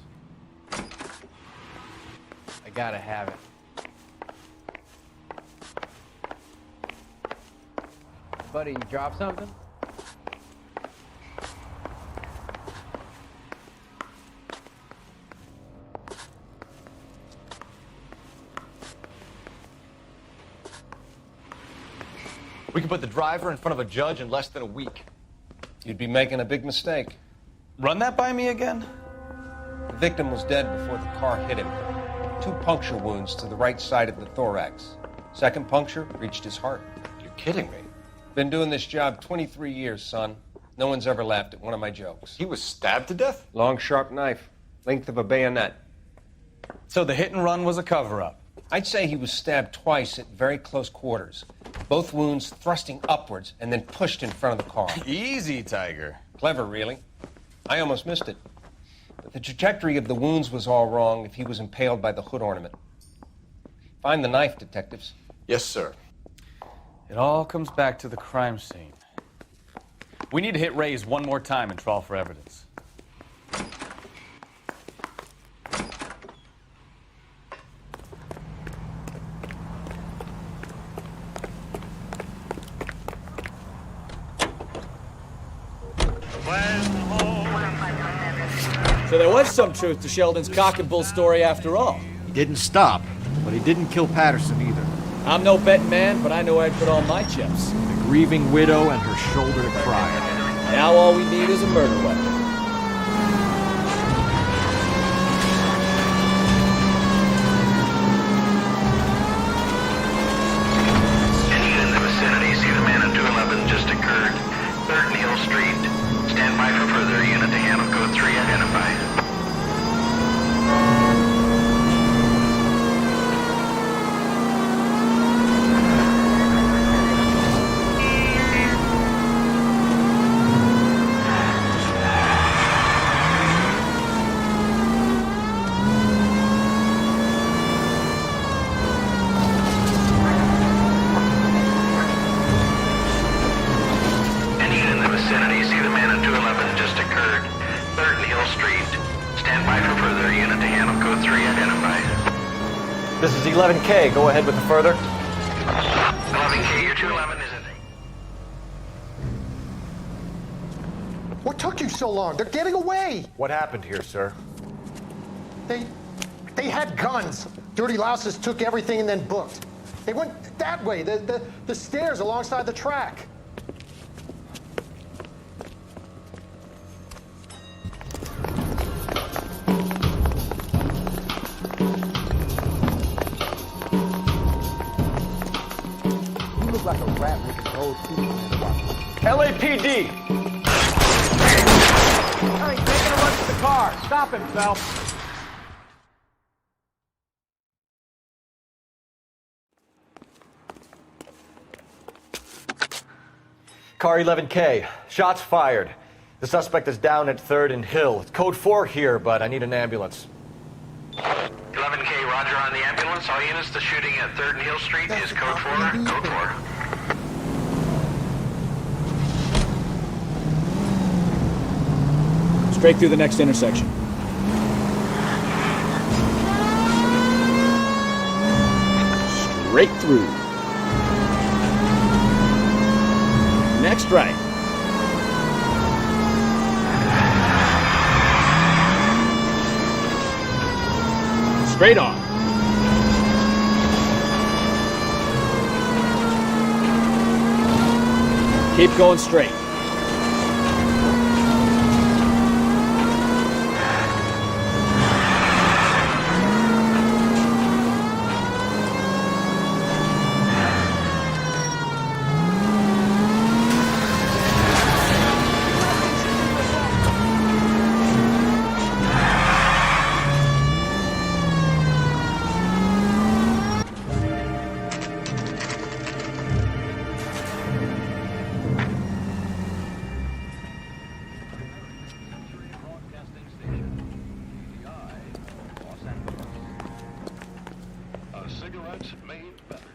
Speaker 6: I gotta have it. Buddy, you drop something?
Speaker 16: We can put the driver in front of a judge in less than a week.
Speaker 14: You'd be making a big mistake.
Speaker 7: Run that by me again?
Speaker 14: The victim was dead before the car hit him. 2 puncture wounds to the right side of the thorax. Second puncture reached his heart.
Speaker 12: You're kidding me.
Speaker 14: Been doing this job 23 years, son. No one's ever laughed at one of my jokes.
Speaker 12: He was stabbed to death?
Speaker 14: Long, sharp knife. Length of a bayonet.
Speaker 7: So the hit and run was a cover-up?
Speaker 14: I'd say he was stabbed twice at very close quarters. Both wounds thrusting upwards and then pushed in front of the car.
Speaker 7: Easy, Tiger.
Speaker 14: Clever, really. I almost missed it. But the trajectory of the wounds was all wrong if he was impaled by the hood ornament. Find the knife, detectives.
Speaker 12: Yes, sir.
Speaker 7: It all comes back to the crime scene. We need to hit Ray's one more time and trawl for evidence.
Speaker 8: So there was some truth to Sheldon's cock and bull story after all.
Speaker 16: He didn't stop, but he didn't kill Patterson either.
Speaker 8: I'm no betting man, but I know I'd put all my chips.
Speaker 16: The grieving widow and her shoulder to cry on.
Speaker 8: Now all we need is a murder weapon.
Speaker 9: Any in the vicinity, see the man in 211 just occurred. 3rd and Hill Street. Stand by for further. Unit to handle code 3 identified.
Speaker 16: This is 11K. Go ahead with the further.
Speaker 9: 11K, your 211 is in.
Speaker 5: What took you so long? They're getting away.
Speaker 16: What happened here, sir?
Speaker 5: They had guns. Dirty louses took everything and then booked. They went that way, the stairs alongside the track.
Speaker 6: Like a rat with his old teeth.
Speaker 16: LAPD!
Speaker 6: Hey, taking a run to the car. Stop himself.
Speaker 16: Car 11K. Shots fired. The suspect is down at 3rd and Hill. It's code 4 here, but I need an ambulance.
Speaker 9: 11K, roger on the ambulance. All units, the shooting at 3rd and Hill Street is code 4. Code 4.
Speaker 8: Straight through the next intersection. Straight through. Next right. Straight on. Keep going straight.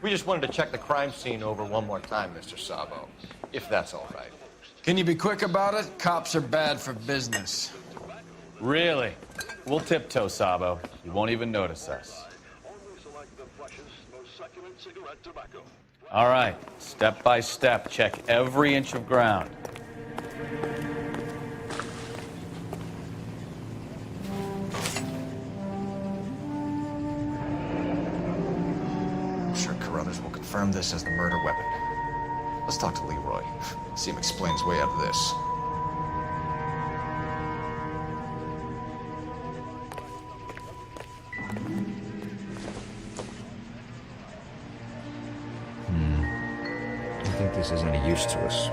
Speaker 16: We just wanted to check the crime scene over one more time, Mr. Sabo, if that's all right.
Speaker 22: Can you be quick about it? Cops are bad for business.
Speaker 7: Really? We'll tiptoe, Sabo. You won't even notice us. All right, step by step, check every inch of ground.
Speaker 12: I'm sure Carruthers will confirm this as the murder weapon. Let's talk to Leroy. See him explain his way out of this.
Speaker 3: I don't think this is any use to us.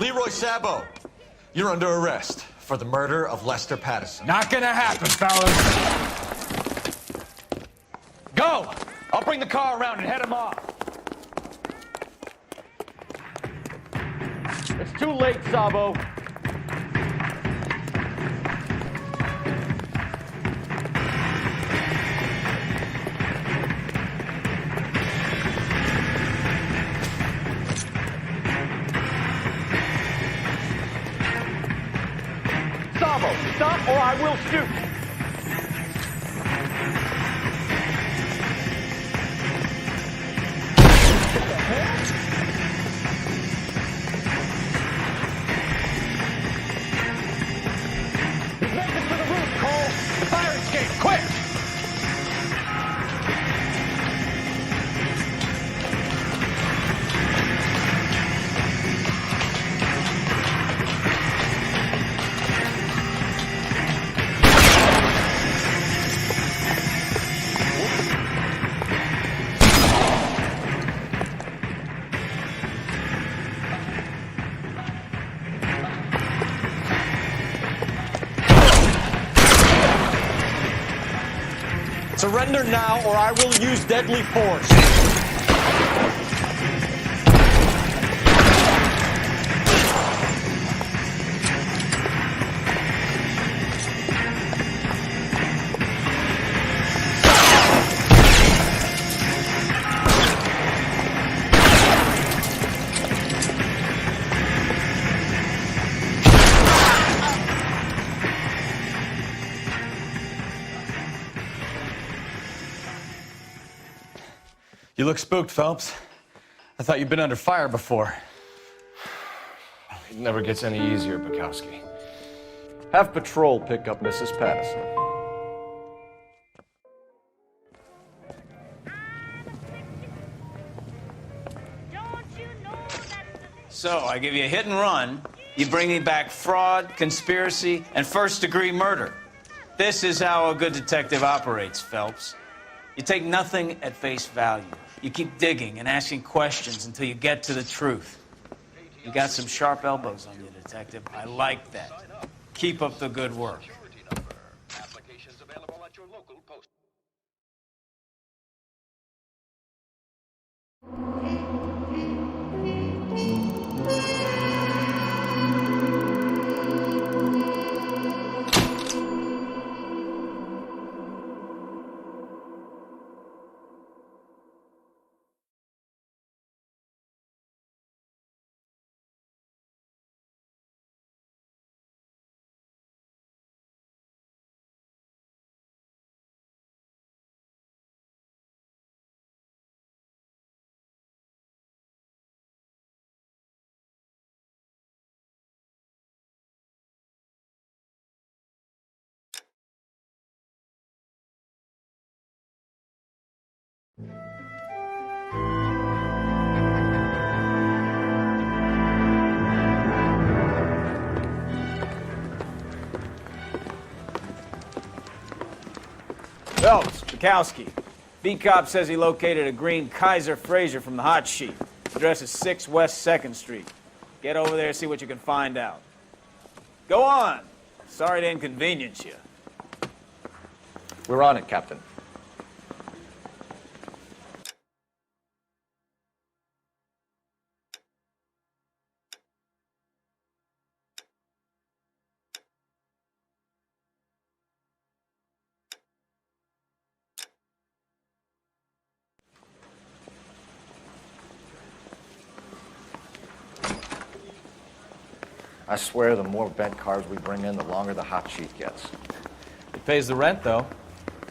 Speaker 10: Leroy Sabo, you're under arrest for the murder of Lester Patterson.
Speaker 7: Not gonna happen, fellas. Go! I'll bring the car around and head him off. It's too late, Sabo. Sabo, stop or I will shoot. Surrender now, or I will use deadly force. You look spooked, Phelps. I thought you'd been under fire before.
Speaker 16: It never gets any easier, Bukowski. Have patrol pick up Mrs. Patterson.
Speaker 1: So, I give you a hit and run. You bring me back fraud, conspiracy, and first-degree murder. This is how a good detective operates, Phelps. You take nothing at face value. You keep digging and asking questions until you get to the truth. You got some sharp elbows on you, detective. I like that. Keep up the good work.
Speaker 4: Applications available at your local post.
Speaker 1: Phelps, Bukowski. B-Cop says he located a green Kaiser Fraser from the hot sheet. Address is 6 West 2nd Street. Get over there, see what you can find out. Go on. Sorry to inconvenience you.
Speaker 16: We're on it, Captain. I swear the more bent cars we bring in, the longer the hot sheet gets.
Speaker 7: It pays the rent, though.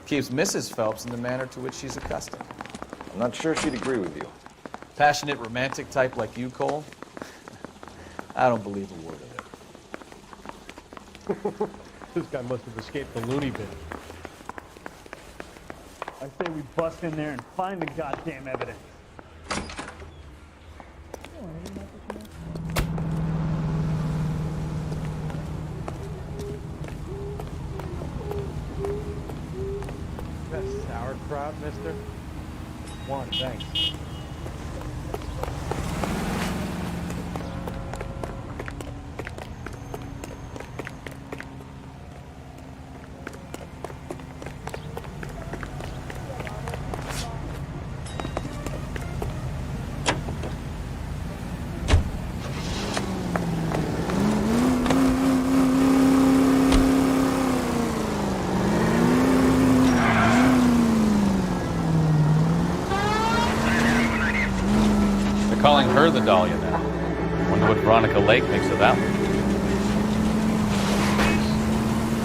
Speaker 7: Keeps Mrs. Phelps in the manner to which she's accustomed.
Speaker 16: I'm not sure she'd agree with you.
Speaker 7: Passionate, romantic type like you, Cole? I don't believe a word of it.
Speaker 13: This guy must have escaped the loony bin. I say we bust in there and find the goddamn evidence. Sauerkraut, mister? One, thanks.
Speaker 7: send her the dahlia now. Wonder what Veronica Lake thinks of that one.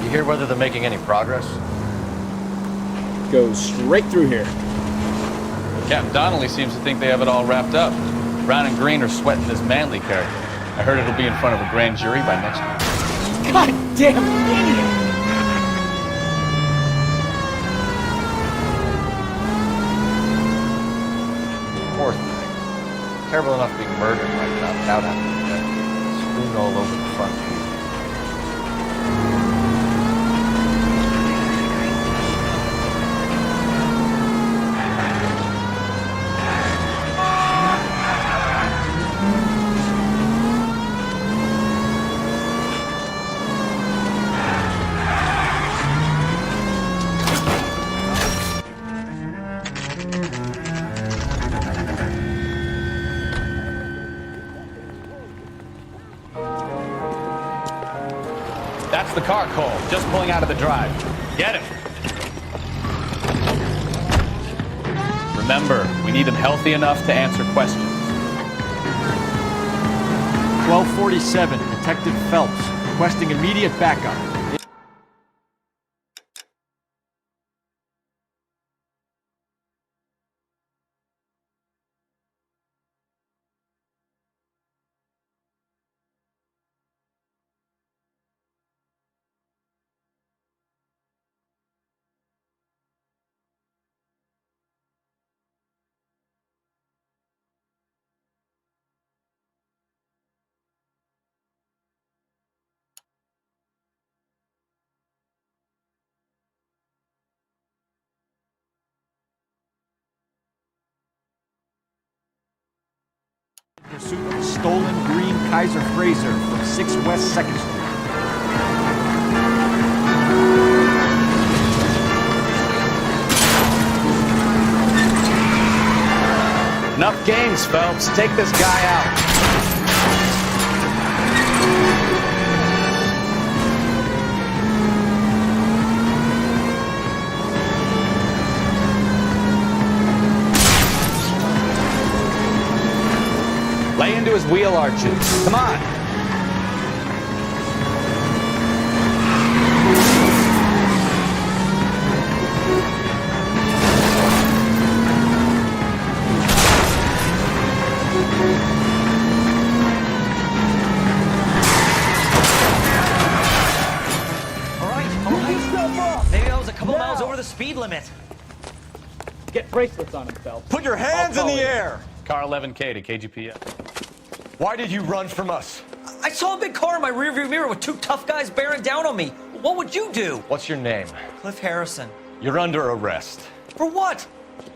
Speaker 16: You hear whether they're making any progress?
Speaker 8: Goes straight through here.
Speaker 7: Captain Donnelly seems to think they have it all wrapped up. Brown and Green are sweating this Manley character. I heard it'll be in front of a grand jury by next week.
Speaker 8: God damn idiot!
Speaker 16: Poor thing. Terrible enough being murdered right now without having to get strewn all over the front page.
Speaker 7: That's the car, Cole. Just pulling out of the drive. Get him. Remember, we need him healthy enough to answer questions.
Speaker 16: 1247, Detective Phelps, requesting immediate backup. Pursuit of a stolen green Kaiser Frazer from 6 West 2nd Street.
Speaker 7: Enough games, Phelps. Take this guy out. Lay into his wheel arches. Come on.
Speaker 8: Maybe I was a couple miles over the speed limit. Get bracelets on him, Phelps.
Speaker 10: Put your hands in the air!
Speaker 7: Car 11K to KGPF.
Speaker 10: Why did you run from us?
Speaker 8: I saw a big car in my rearview mirror with 2 tough guys bearing down on me. What would you do?
Speaker 10: What's your name?
Speaker 8: Cliff Harrison.
Speaker 10: You're under arrest.
Speaker 8: For what?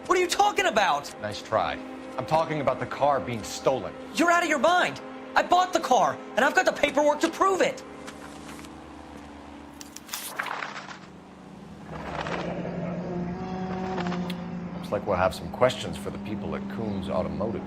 Speaker 8: What are you talking about?
Speaker 10: Nice try. I'm talking about the car being stolen.
Speaker 8: You're out of your mind. I bought the car, and I've got the paperwork to prove it.
Speaker 16: Looks like we'll have some questions for the people at Coombs Automotive.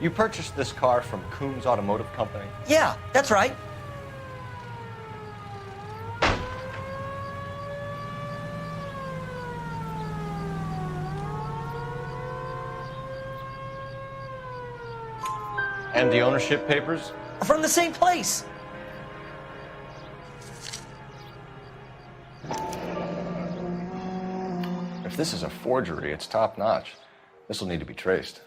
Speaker 16: You purchased this car from Coombs Automotive Company?
Speaker 8: Yeah, that's right.
Speaker 16: And the ownership papers?
Speaker 8: From the same place.
Speaker 16: If this is a forgery, it's top notch. This will need to be traced.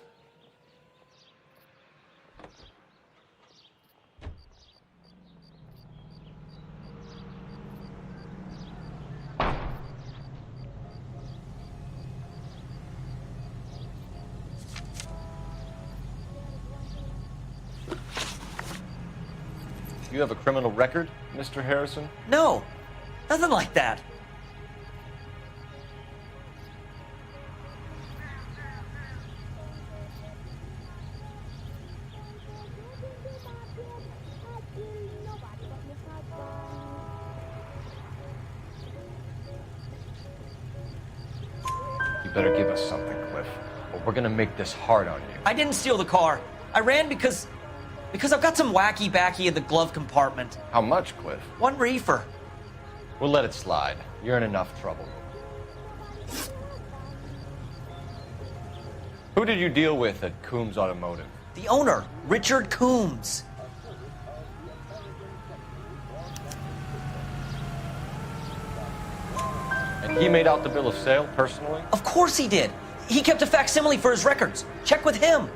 Speaker 16: You have a criminal record, Mr. Harrison?
Speaker 8: No, nothing like that.
Speaker 16: better give us something, Cliff, or we're gonna make this hard on you.
Speaker 8: I didn't steal the car. I ran because I've got some wacky backy in the glove compartment.
Speaker 16: How much, Cliff?
Speaker 8: 1 reefer.
Speaker 16: We'll let it slide. You're in enough trouble. Who did you deal with at Coombs Automotive?
Speaker 8: The owner, Richard Coombs.
Speaker 16: And he made out the bill of sale personally?
Speaker 8: Of course he did. He kept a facsimile for his records. Check with him.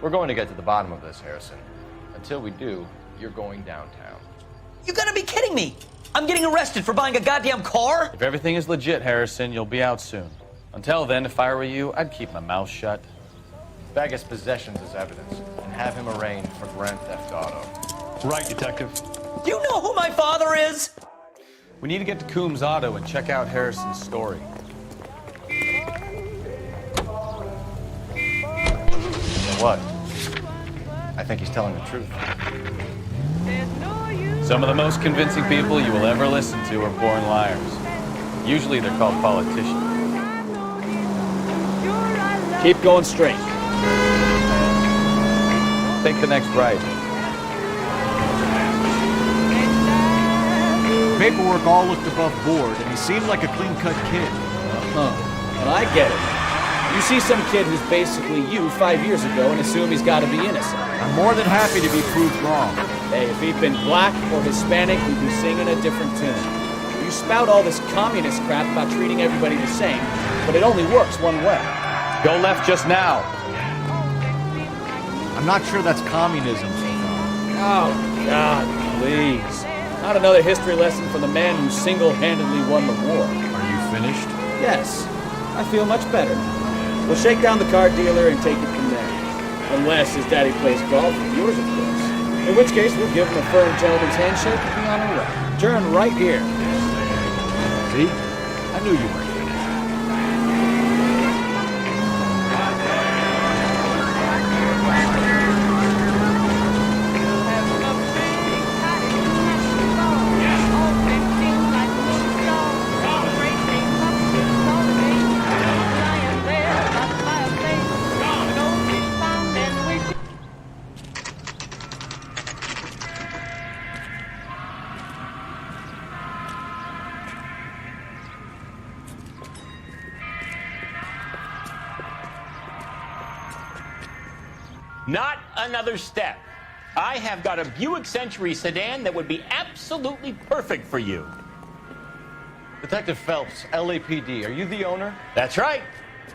Speaker 16: We're going to get to the bottom of this, Harrison. Until we do, you're going downtown.
Speaker 8: You gotta be kidding me! I'm getting arrested for buying a goddamn car?
Speaker 7: If everything is legit, Harrison, you'll be out soon. Until then, if I were you, I'd keep my mouth shut.
Speaker 16: Bag his possessions as evidence and have him arraigned for grand theft auto.
Speaker 10: Right, Detective.
Speaker 8: Do you know who my father is?
Speaker 7: We need to get to Coombs Auto and check out Harrison's story.
Speaker 16: What? I think he's telling the truth.
Speaker 7: Some of the most convincing people you will ever listen to are born liars. Usually they're called politicians.
Speaker 13: Keep going straight.
Speaker 7: Take the next right.
Speaker 11: Paperwork all looked above board, and he seemed like a clean-cut kid.
Speaker 13: Well, I get it. You see some kid who's basically you 5 years ago and assume he's got to be innocent.
Speaker 11: I'm more than happy to be proved wrong.
Speaker 13: Hey, if he'd been black or Hispanic, we'd be singing a different tune. You spout all this communist crap about treating everybody the same, but it only works one way.
Speaker 7: Go left just now.
Speaker 11: I'm not sure that's communism.
Speaker 13: Oh, God, please. Not another history lesson from the man who single-handedly won the war.
Speaker 11: Are you finished?
Speaker 13: Yes, I feel much better. We'll shake down the car dealer and take it from there. Unless his daddy plays golf with yours, of course. In which case, we'll give him a firm gentleman's handshake and be on our way. Turn right here.
Speaker 11: See? I knew you were finished.
Speaker 15: Not another step. I have got a Buick Century sedan that would be absolutely perfect for you.
Speaker 16: Detective Phelps, LAPD, are you the owner?
Speaker 15: That's right.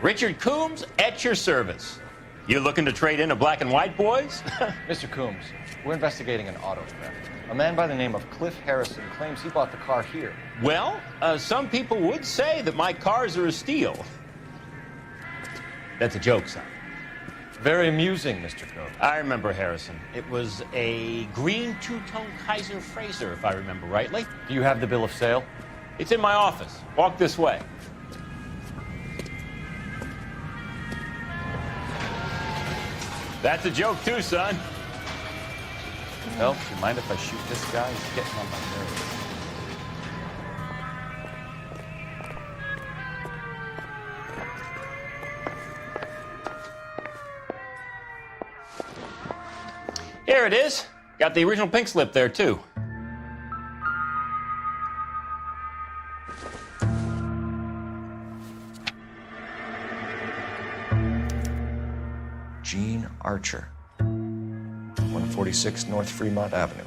Speaker 15: Richard Coombs at your service. You looking to trade in a black and white, boys?
Speaker 16: Mr. Coombs, we're investigating an auto theft. A man by the name of Cliff Harrison claims he bought the car here.
Speaker 15: Well, some people would say that my cars are a steal. That's a joke, son.
Speaker 16: Very amusing, Mr. Coombs.
Speaker 15: I remember Harrison. It was a green two-tone Kaiser Frazer, if I remember rightly.
Speaker 16: Do you have the bill of sale?
Speaker 15: It's in my office. Walk this way. That's a joke too, son.
Speaker 7: Phelps, you mind if I shoot this guy? He's getting on my nerves.
Speaker 15: Here it is. Got the original pink slip there, too.
Speaker 12: Gene Archer, 146 North Fremont Avenue.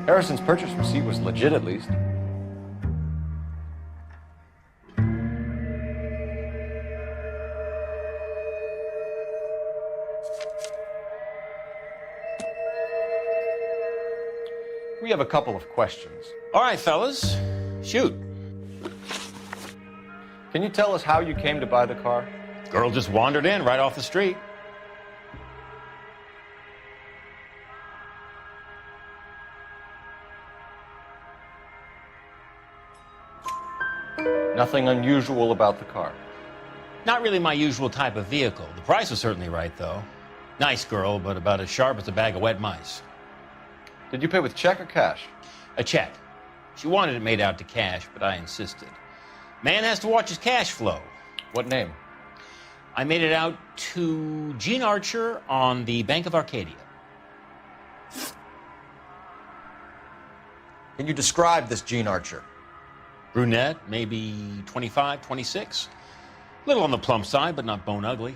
Speaker 12: Harrison's purchase receipt was legit, at least. We have a couple of questions.
Speaker 15: All right, fellas, shoot.
Speaker 12: Can you tell us how you came to buy the car?
Speaker 15: Girl just wandered in right off the street.
Speaker 12: Nothing unusual about the car.
Speaker 15: Not really my usual type of vehicle. The price was certainly right, though. Nice girl, but about as sharp as a bag of wet mice.
Speaker 12: Did you pay with check or cash?
Speaker 15: A check. She wanted it made out to cash, but I insisted. Man has to watch his cash flow.
Speaker 12: What name?
Speaker 15: I made it out to Gene Archer on the Bank of Arcadia.
Speaker 2: Can you describe this Gene Archer?
Speaker 15: Brunette, maybe 25, 26. Little on the plump side, but not bone ugly.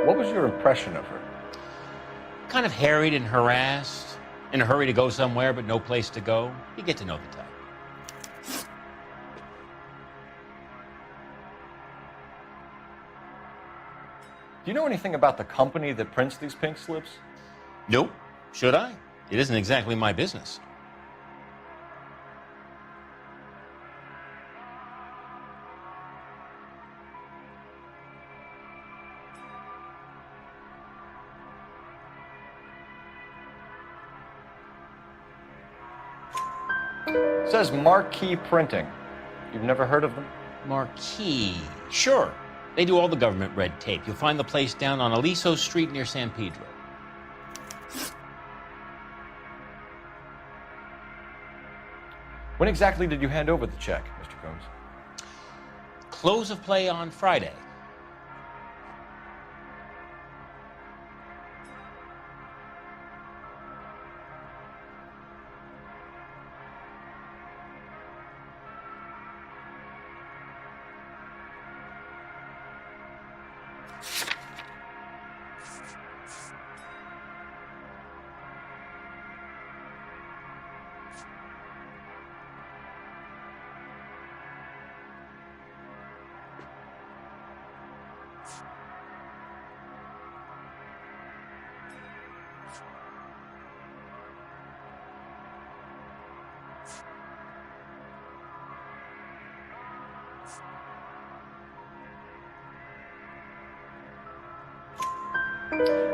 Speaker 12: What was your impression of her?
Speaker 15: Kind of harried and harassed, in a hurry to go somewhere, but no place to go. You get to know the type.
Speaker 12: Do you know anything about the company that prints these pink slips?
Speaker 15: Nope. Should I? It isn't exactly my business.
Speaker 12: It says Marquee Printing. You've never heard of them?
Speaker 15: Marquee. Sure. They do all the government red tape. You'll find the place down on Aliso Street near San Pedro.
Speaker 12: When exactly did you hand over the check, Mr. Combs?
Speaker 15: Close of play on Friday.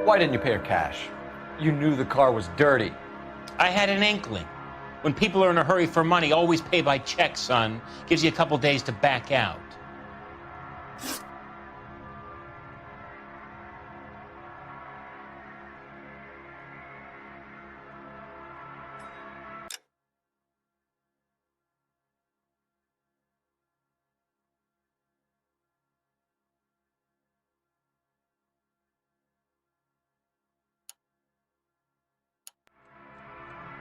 Speaker 12: Why didn't you pay her cash? You knew the car was dirty.
Speaker 15: I had an inkling. When people are in a hurry for money, always pay by check, son. Gives you a couple days to back out.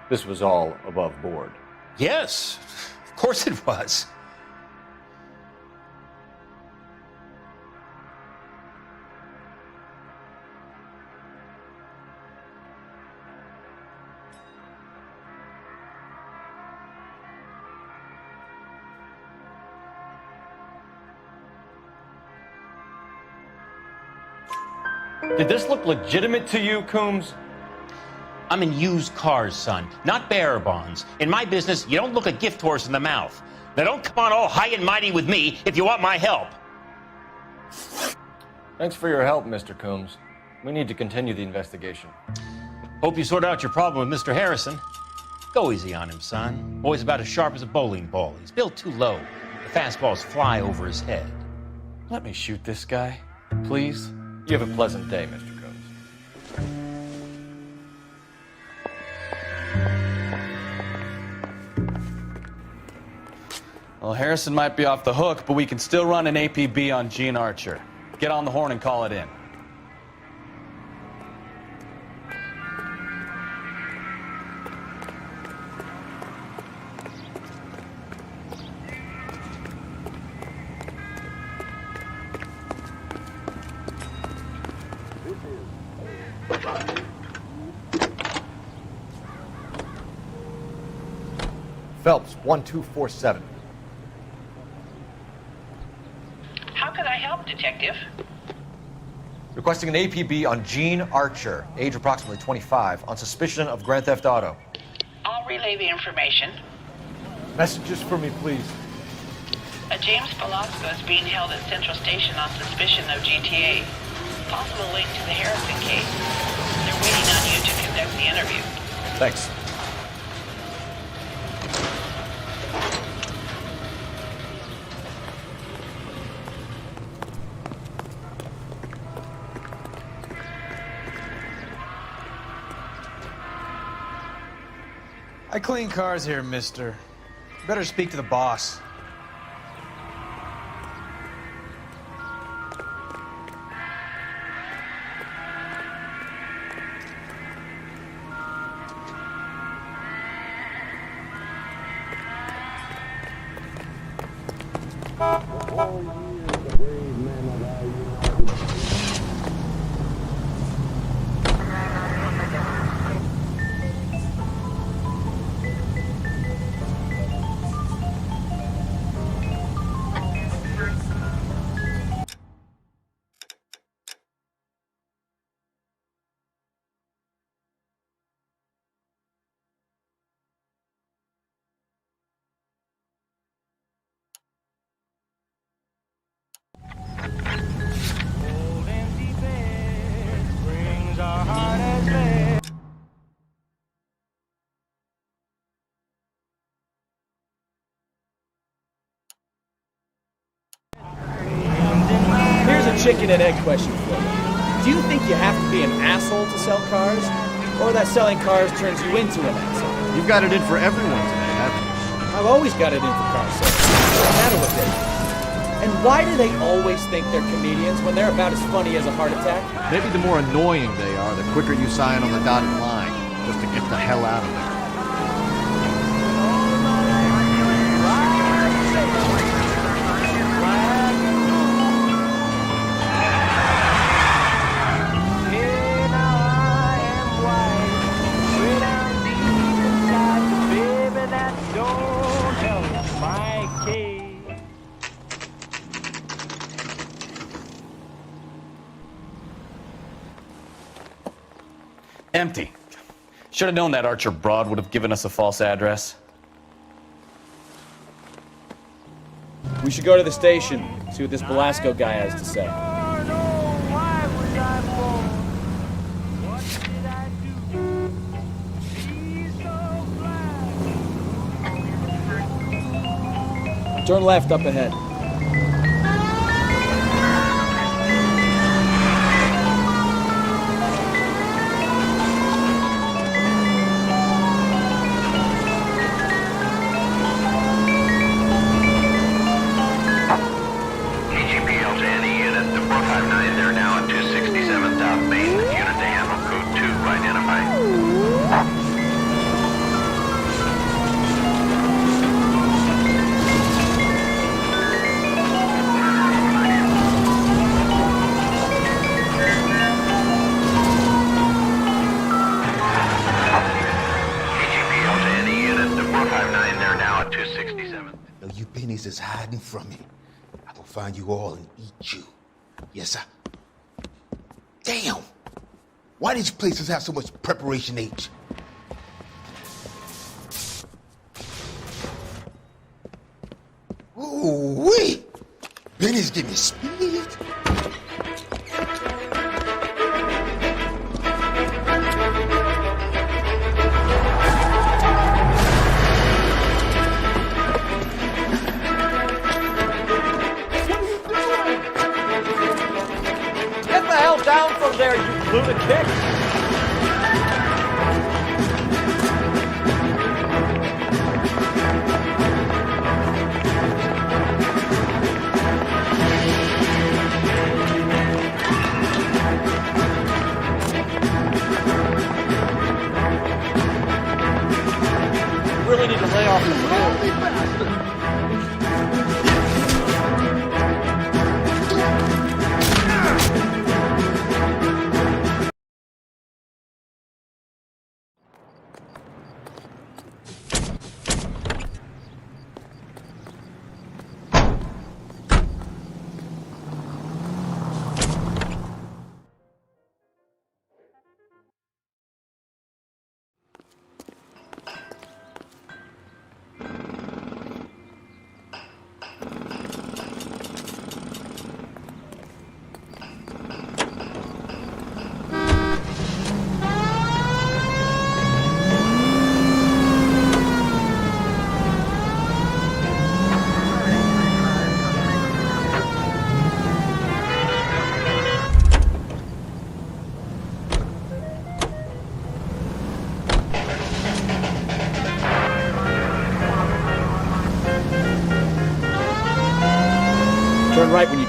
Speaker 12: This was all above board.
Speaker 15: Yes, of course it was.
Speaker 12: Did this look legitimate to you, Coombs?
Speaker 15: I'm in used cars, son, not bearer bonds. In my business, you don't look a gift horse in the mouth. Now don't come on all high and mighty with me if you want my help.
Speaker 12: Thanks for your help, Mr. Coombs. We need to continue the investigation.
Speaker 15: Hope you sort out your problem with Mr. Harrison. Go easy on him, son. Boy's about as sharp as a bowling ball. He's built too low. The fastballs fly over his head.
Speaker 12: Let me shoot this guy, please. You have a pleasant day, Mr. Coombs.
Speaker 7: Well, Harrison might be off the hook, but we can still run an APB on Gene Archer. Get on the horn and call it in.
Speaker 16: Phelps, 1247.
Speaker 17: How can I help, Detective?
Speaker 16: Requesting an APB on Gene Archer, age approximately 25, on suspicion of Grand Theft Auto.
Speaker 17: I'll relay the information.
Speaker 16: Messages for me, please.
Speaker 17: A James Velasco is being held at Central Station on suspicion of GTA. Possible link to the Harrison case. They're waiting on you to conduct the interview.
Speaker 16: Thanks.
Speaker 1: I clean cars here, mister. You better speak to the boss.
Speaker 13: Here's a chicken and egg question for you. Do you think you have to be an asshole to sell cars? Or that selling cars turns you into an asshole?
Speaker 11: You've got it in for everyone today, haven't you?
Speaker 13: I've always got it in for car sales. No matter what they do. And why do they always think they're comedians when they're about as funny as a heart attack?
Speaker 11: Maybe the more annoying they are, the quicker you sign on the dotted line, just to get the hell out of there.
Speaker 7: Empty. Should have known that Archer broad would have given us a false address.
Speaker 13: We should go to the station, see what this Velasco guy has to say. Turn left up ahead.
Speaker 9: KGPL to any unit, the 459, they're now at 267 South Main. Unit to handle code 2, identify. KGPL to any unit, the 459, they're now at 267.
Speaker 18: No, you pennies is hiding from me. I will find you all and eat you. Yes, sir. Damn! Why these places have so much preparation H? Ooh-wee! Pennies give me speed.
Speaker 13: Get the hell down from there, you lunatic! Really need to lay off the road.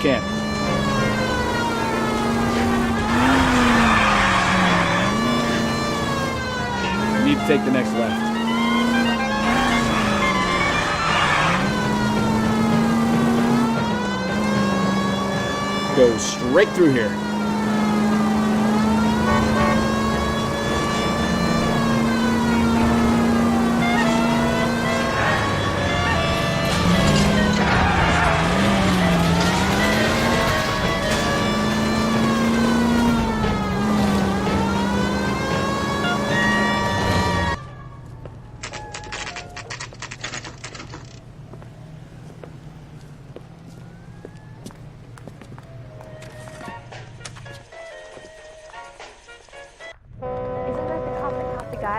Speaker 13: can. You need to take the next left. Go straight through here.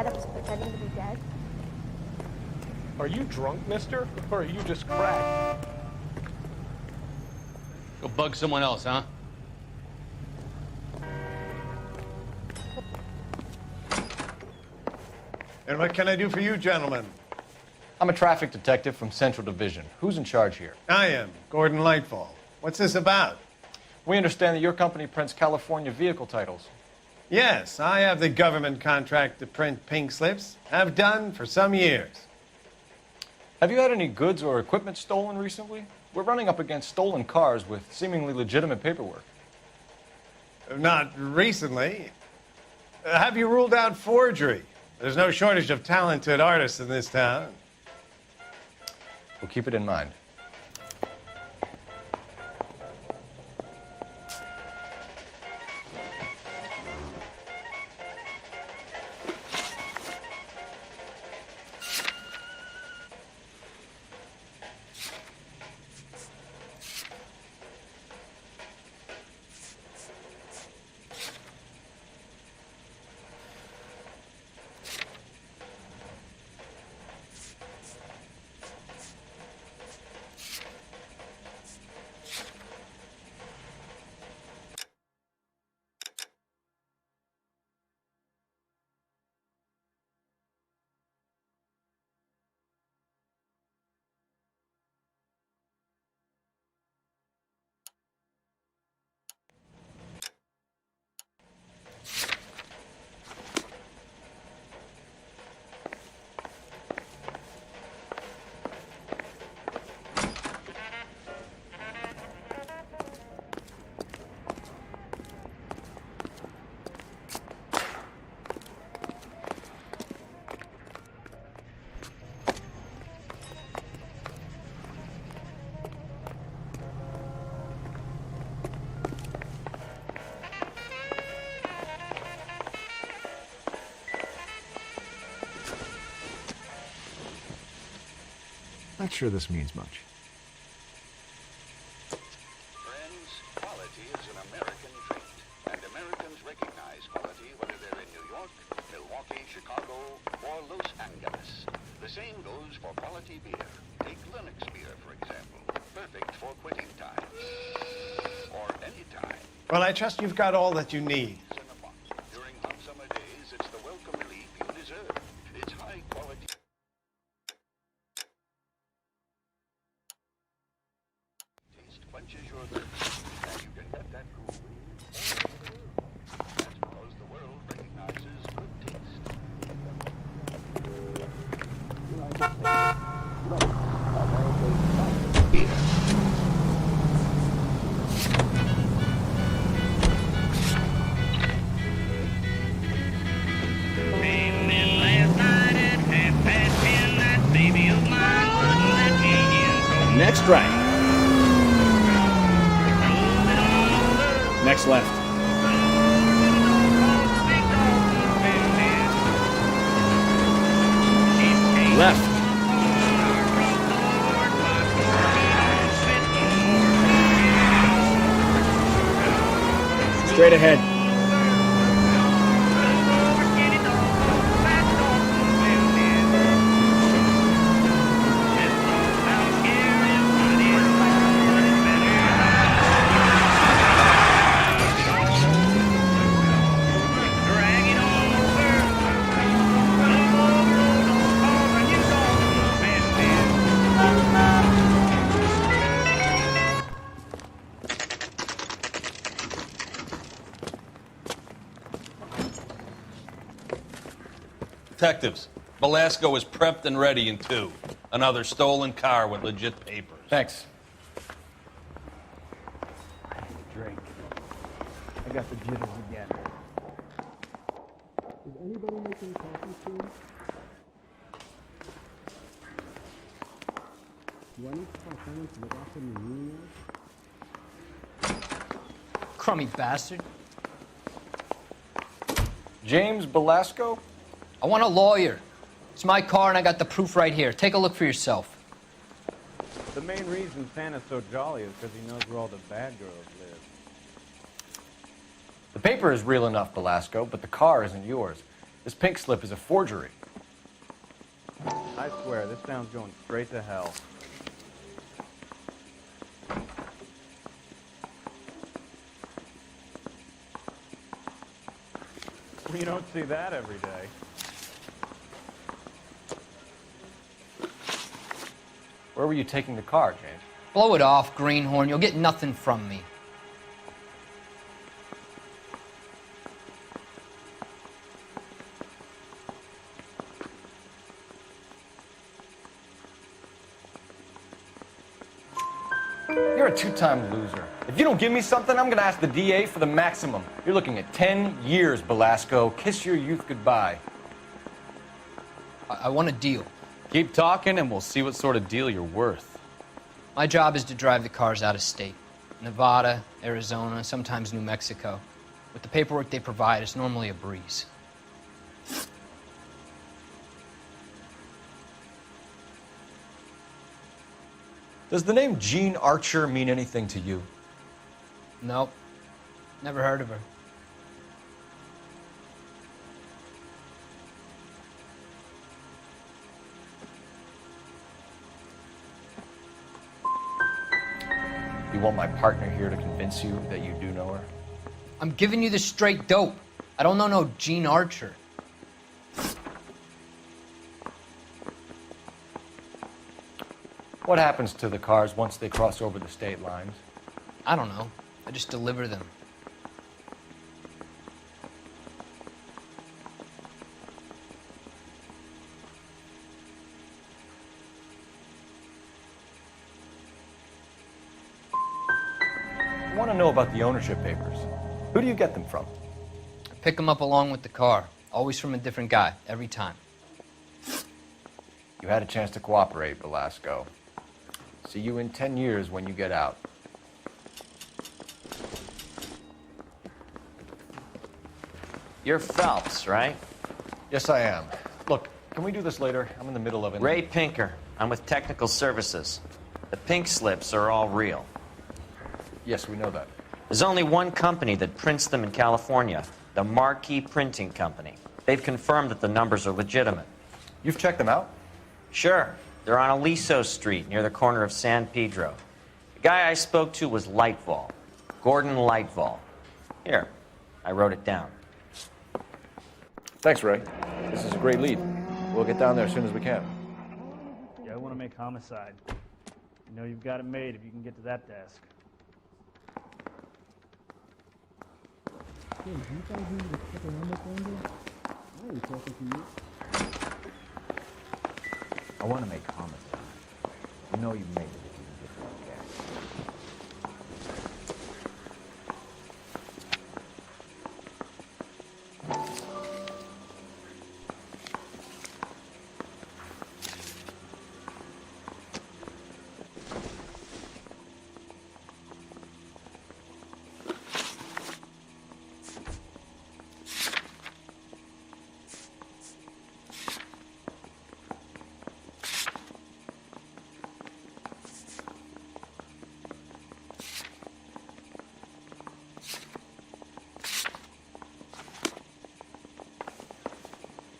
Speaker 19: That was pretending to be dead?
Speaker 5: Are you drunk, mister? Or are you just cracked?
Speaker 15: Go bug someone else, huh?
Speaker 20: And what can I do for you, gentlemen?
Speaker 16: I'm a traffic detective from Central Division. Who's in charge here?
Speaker 20: I am, Gordon Lightfall. What's this about?
Speaker 16: We understand that your company prints California vehicle titles.
Speaker 20: Yes, I have the government contract to print pink slips. Have done for some years.
Speaker 16: Have you had any goods or equipment stolen recently? We're running up against stolen cars with seemingly legitimate paperwork.
Speaker 20: Not recently. Have you ruled out forgery? There's no shortage of talented artists in this town.
Speaker 16: We'll keep it in mind.
Speaker 3: Not sure this means much.
Speaker 4: Friends, quality is an American trait, and Americans recognize quality whether they're in New York, Milwaukee, Chicago, or Los Angeles. The same goes for quality beer. Take Linux beer, for example. Perfect for quitting time. Or any time.
Speaker 20: Well, I trust you've got all that you need.
Speaker 4: During hot summer days, it's the welcome relief you deserve. It's high quality. Taste quenches your thirst, and you can get that cool breeze all over the world. That's because the world recognizes good taste.
Speaker 13: Next right. Next left. Left. Straight ahead.
Speaker 14: Detectives, Velasco is prepped and ready in 2. Another stolen car with legit papers.
Speaker 16: Thanks.
Speaker 6: Drink. I got the jitters again. Is anybody making coffee soon? Do I need to call someone to look after me room yet?
Speaker 8: Crummy bastard.
Speaker 16: James Belasco?
Speaker 8: I want a lawyer. It's my car and I got the proof right here. Take a look for yourself.
Speaker 6: The main reason Santa's so jolly is because he knows where all the bad girls live.
Speaker 16: The paper is real enough, Belasco, but the car isn't yours. This pink slip is a forgery.
Speaker 6: I swear, this town's going straight to hell. You don't see that every day.
Speaker 16: Where were you taking the car, James?
Speaker 8: Blow it off, greenhorn. You'll get nothing from me.
Speaker 16: You're a two-time loser. If you don't give me something, I'm going to ask the DA for the maximum. You're looking at 10 years, Belasco. Kiss your youth goodbye.
Speaker 8: I want a deal.
Speaker 7: Keep talking and we'll see what sort of deal you're worth.
Speaker 8: My job is to drive the cars out of state. Nevada, Arizona, sometimes New Mexico. With the paperwork they provide, it's normally a breeze.
Speaker 16: Does the name Jean Archer mean anything to you?
Speaker 8: Nope. Never heard of her.
Speaker 16: You want my partner here to convince you that you do know her?
Speaker 8: I'm giving you the straight dope. I don't know no Jean Archer.
Speaker 16: What happens to the cars once they cross over the state lines?
Speaker 8: I don't know. I just deliver them.
Speaker 16: I want to know about the ownership papers. Who do you get them from?
Speaker 8: I pick them up along with the car. Always from a different guy, every time.
Speaker 16: You had a chance to cooperate, Velasco. See you in 10 years when you get out.
Speaker 1: You're Phelps, right?
Speaker 16: Yes, I am. Look, can we do this later? I'm in the middle of it.
Speaker 1: Ray Pinker. I'm with Technical Services. The pink slips are all real.
Speaker 16: Yes, we know that.
Speaker 1: There's only one company that prints them in California, the Marquee Printing Company. They've confirmed that the numbers are legitimate.
Speaker 16: You've checked them out?
Speaker 1: Sure. They're on Aliso Street, near the corner of San Pedro. The guy I spoke to was Lightval. Gordon Lightval. Here, I wrote it down.
Speaker 16: Thanks, Ray. This is a great lead. We'll get down there as soon as we can.
Speaker 6: Yeah, I want to make homicide. You know you've got it made if you can get to that desk.
Speaker 3: I want to make homicide. You know you made it if you can get that gas.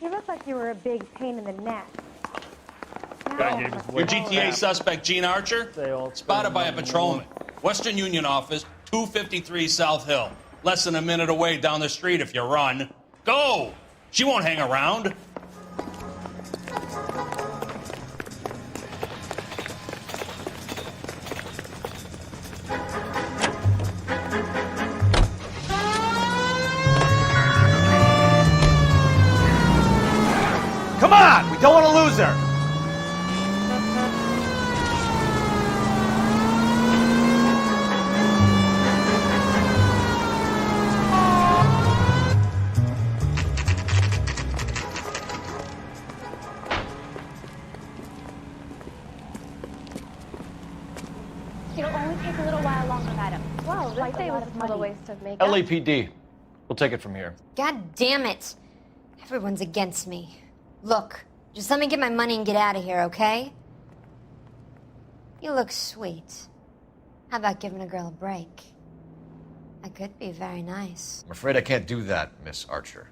Speaker 19: You look like you were a big pain in the neck.
Speaker 14: Your GTA suspect, Gene Archer, spotted by a patrolman. Western Union office, 253 South Hill. Less than a minute away down the street if you run. Go! She won't hang around.
Speaker 19: must have makeup.
Speaker 16: LAPD. We'll take it from here.
Speaker 21: God damn it. Everyone's against me. Look, just let me get my money and get out of here, okay? You look sweet. How about giving a girl a break? I could be very nice.
Speaker 16: I'm afraid I can't do that, Miss Archer.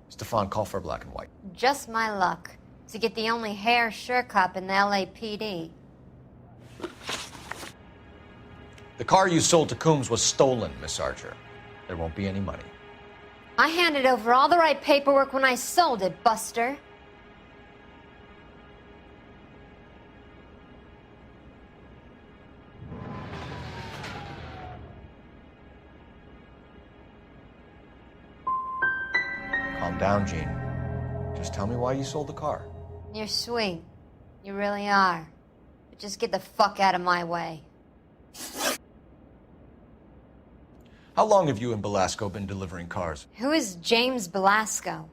Speaker 16: Stefan, call for black and white.
Speaker 21: Just my luck to get the only hair sure cop in the LAPD.
Speaker 16: The car you sold to Coombs was stolen, Miss Archer. There won't be any money.
Speaker 21: I handed over all the right paperwork when I sold it, Buster.
Speaker 16: Calm down, Jean. Just tell me why you sold the car.
Speaker 21: You're sweet. You really are. But just get the fuck out of my way.
Speaker 16: How long have you and Belasco been delivering cars?
Speaker 21: Who is James Belasco?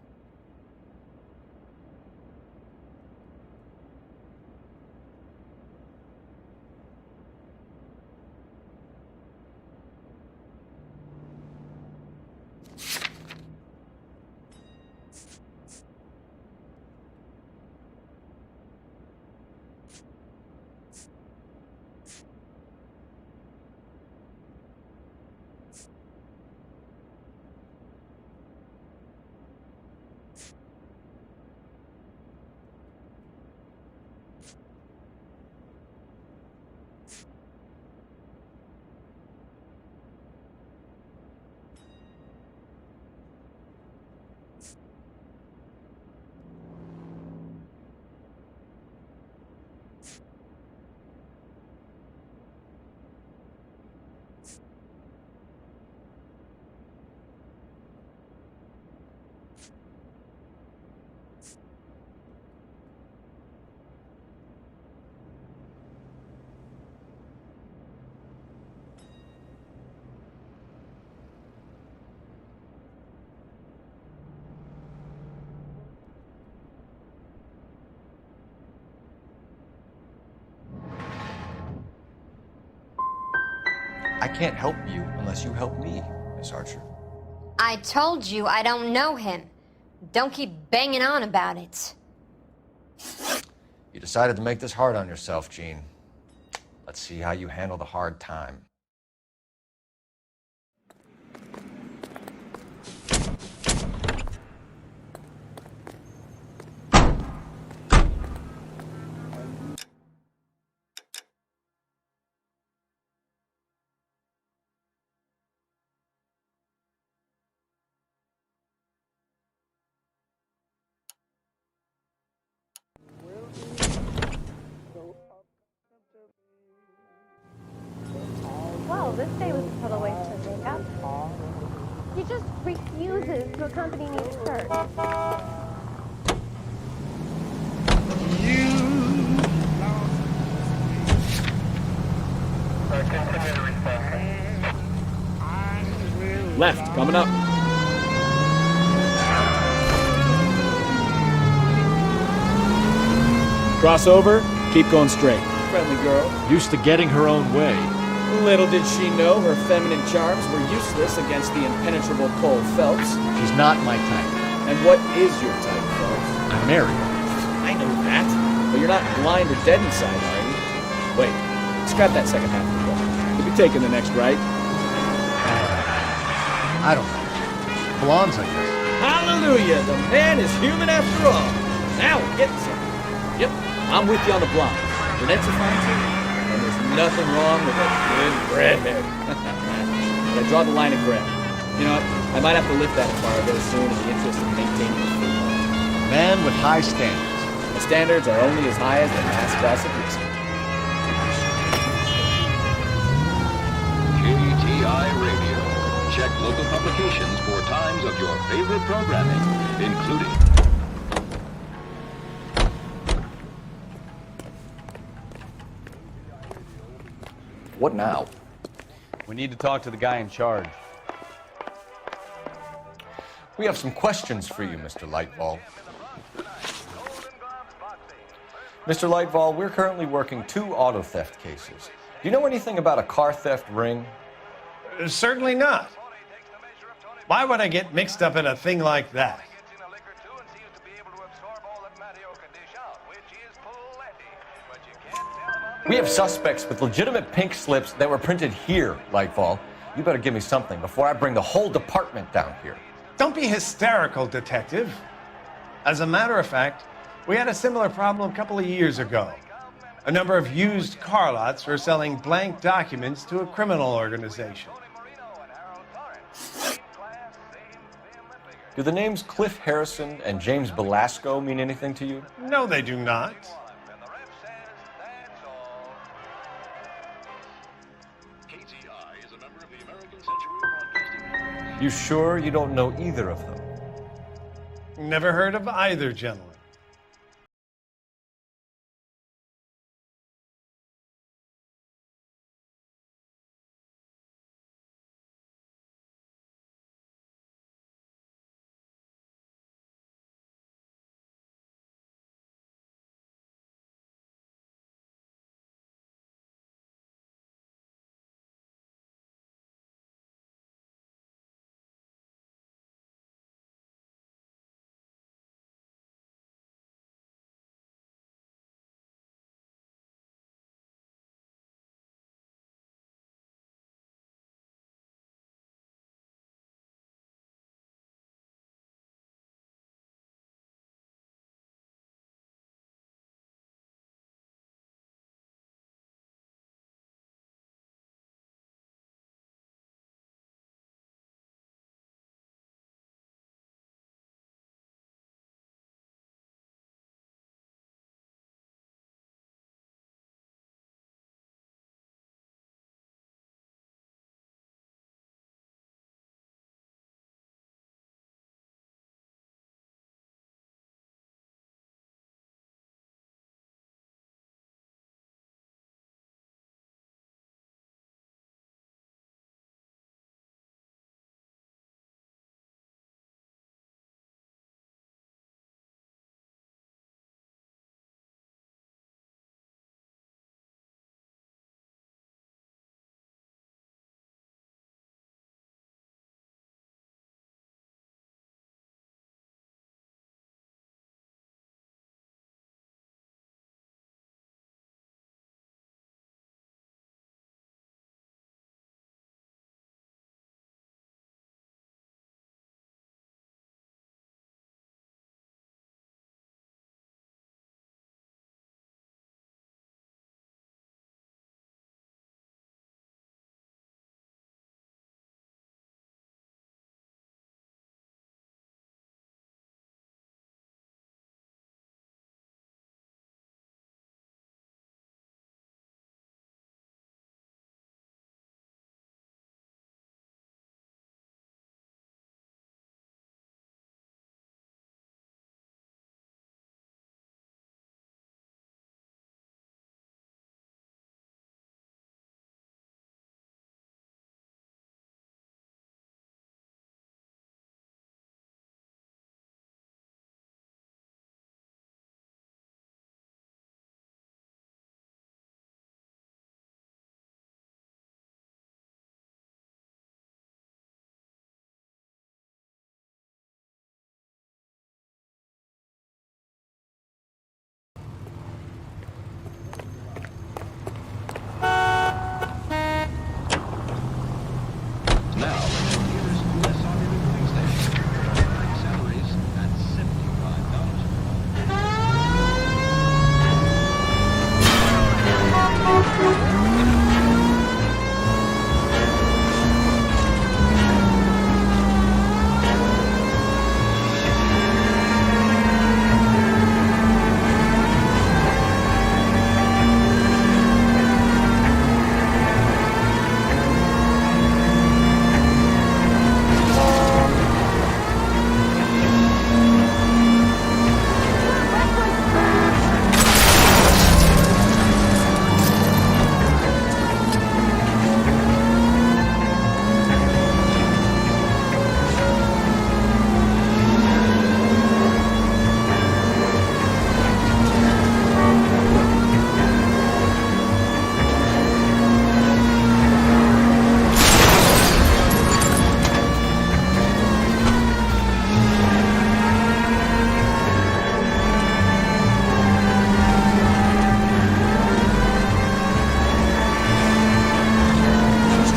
Speaker 16: I can't help you unless you help me, Miss Archer.
Speaker 21: I told you I don't know him. Don't keep banging on about it.
Speaker 16: You decided to make this hard on yourself, Jean. Let's see how you handle the hard time.
Speaker 19: Well, this day was a total waste of makeup. He just refuses to accompany me to church.
Speaker 13: Left, coming up. Cross over, keep going straight. Friendly girl.
Speaker 11: Used to getting her own way.
Speaker 13: Little did she know her feminine charms were useless against the impenetrable Cole Phelps.
Speaker 11: She's not my type.
Speaker 13: And what is your type, Phelps?
Speaker 11: I'm married.
Speaker 13: I know that. But you're not blind or dead inside, are you? Wait, scrap that second half of the book. You'll be taking the next right.
Speaker 11: I don't know. Blondes, I guess.
Speaker 13: Hallelujah! The man is human after all. Now we're getting something. Yep, I'm with you on the blonde. Brunettes are fine too. And there's nothing wrong with a good redhead. But I draw the line at gray. You know what? I might have to lift that embargo soon in the interest of maintaining the food.
Speaker 11: A man with high standards.
Speaker 13: The standards are only as high as the mass class of whiskey.
Speaker 4: KTI Radio. Check local publications for times of your favorite programming, including...
Speaker 16: What now?
Speaker 7: We need to talk to the guy in charge.
Speaker 16: We have some questions for you, Mr. Lightball. Mr. Lightball, we're currently working 2 auto theft cases. Do you know anything about a car theft ring?
Speaker 20: Certainly not. Why would I get mixed up in a thing like that?
Speaker 16: We have suspects with legitimate pink slips that were printed here, Lightfall. You better give me something before I bring the whole department down here.
Speaker 20: Don't be hysterical, Detective. As a matter of fact, we had a similar problem a couple of years ago. A number of used car lots were selling blank documents to a criminal organization.
Speaker 16: Do the names Cliff Harrison and James Belasco mean anything to you?
Speaker 20: No, they do not.
Speaker 16: You sure you don't know either of them?
Speaker 20: Never heard of either gentleman.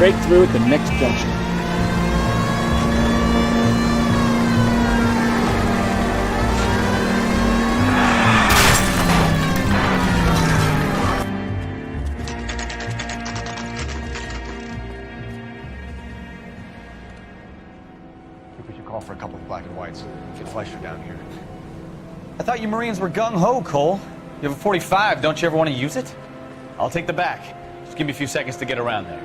Speaker 13: straight through at the next junction.
Speaker 16: I think we should call for a couple of black and whites. Get Fleischer down here.
Speaker 2: I thought you Marines were gung-ho, Cole. You have a 45. Don't you ever want to use it?
Speaker 7: I'll take the back. Just give me a few seconds to get around there.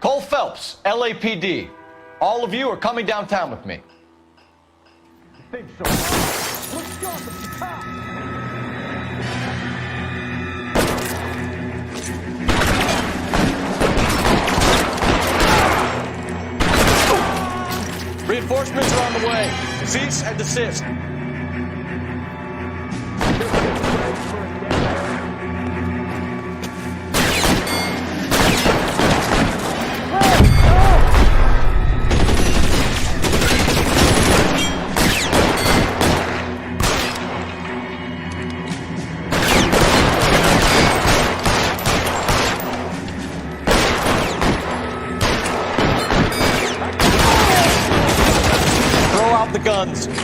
Speaker 16: Cole Phelps, LAPD. All of you are coming downtown with me.
Speaker 5: Think so. Let's go to the top.
Speaker 13: Reinforcements are on the way. Cease and desist. The guns.
Speaker 5: Can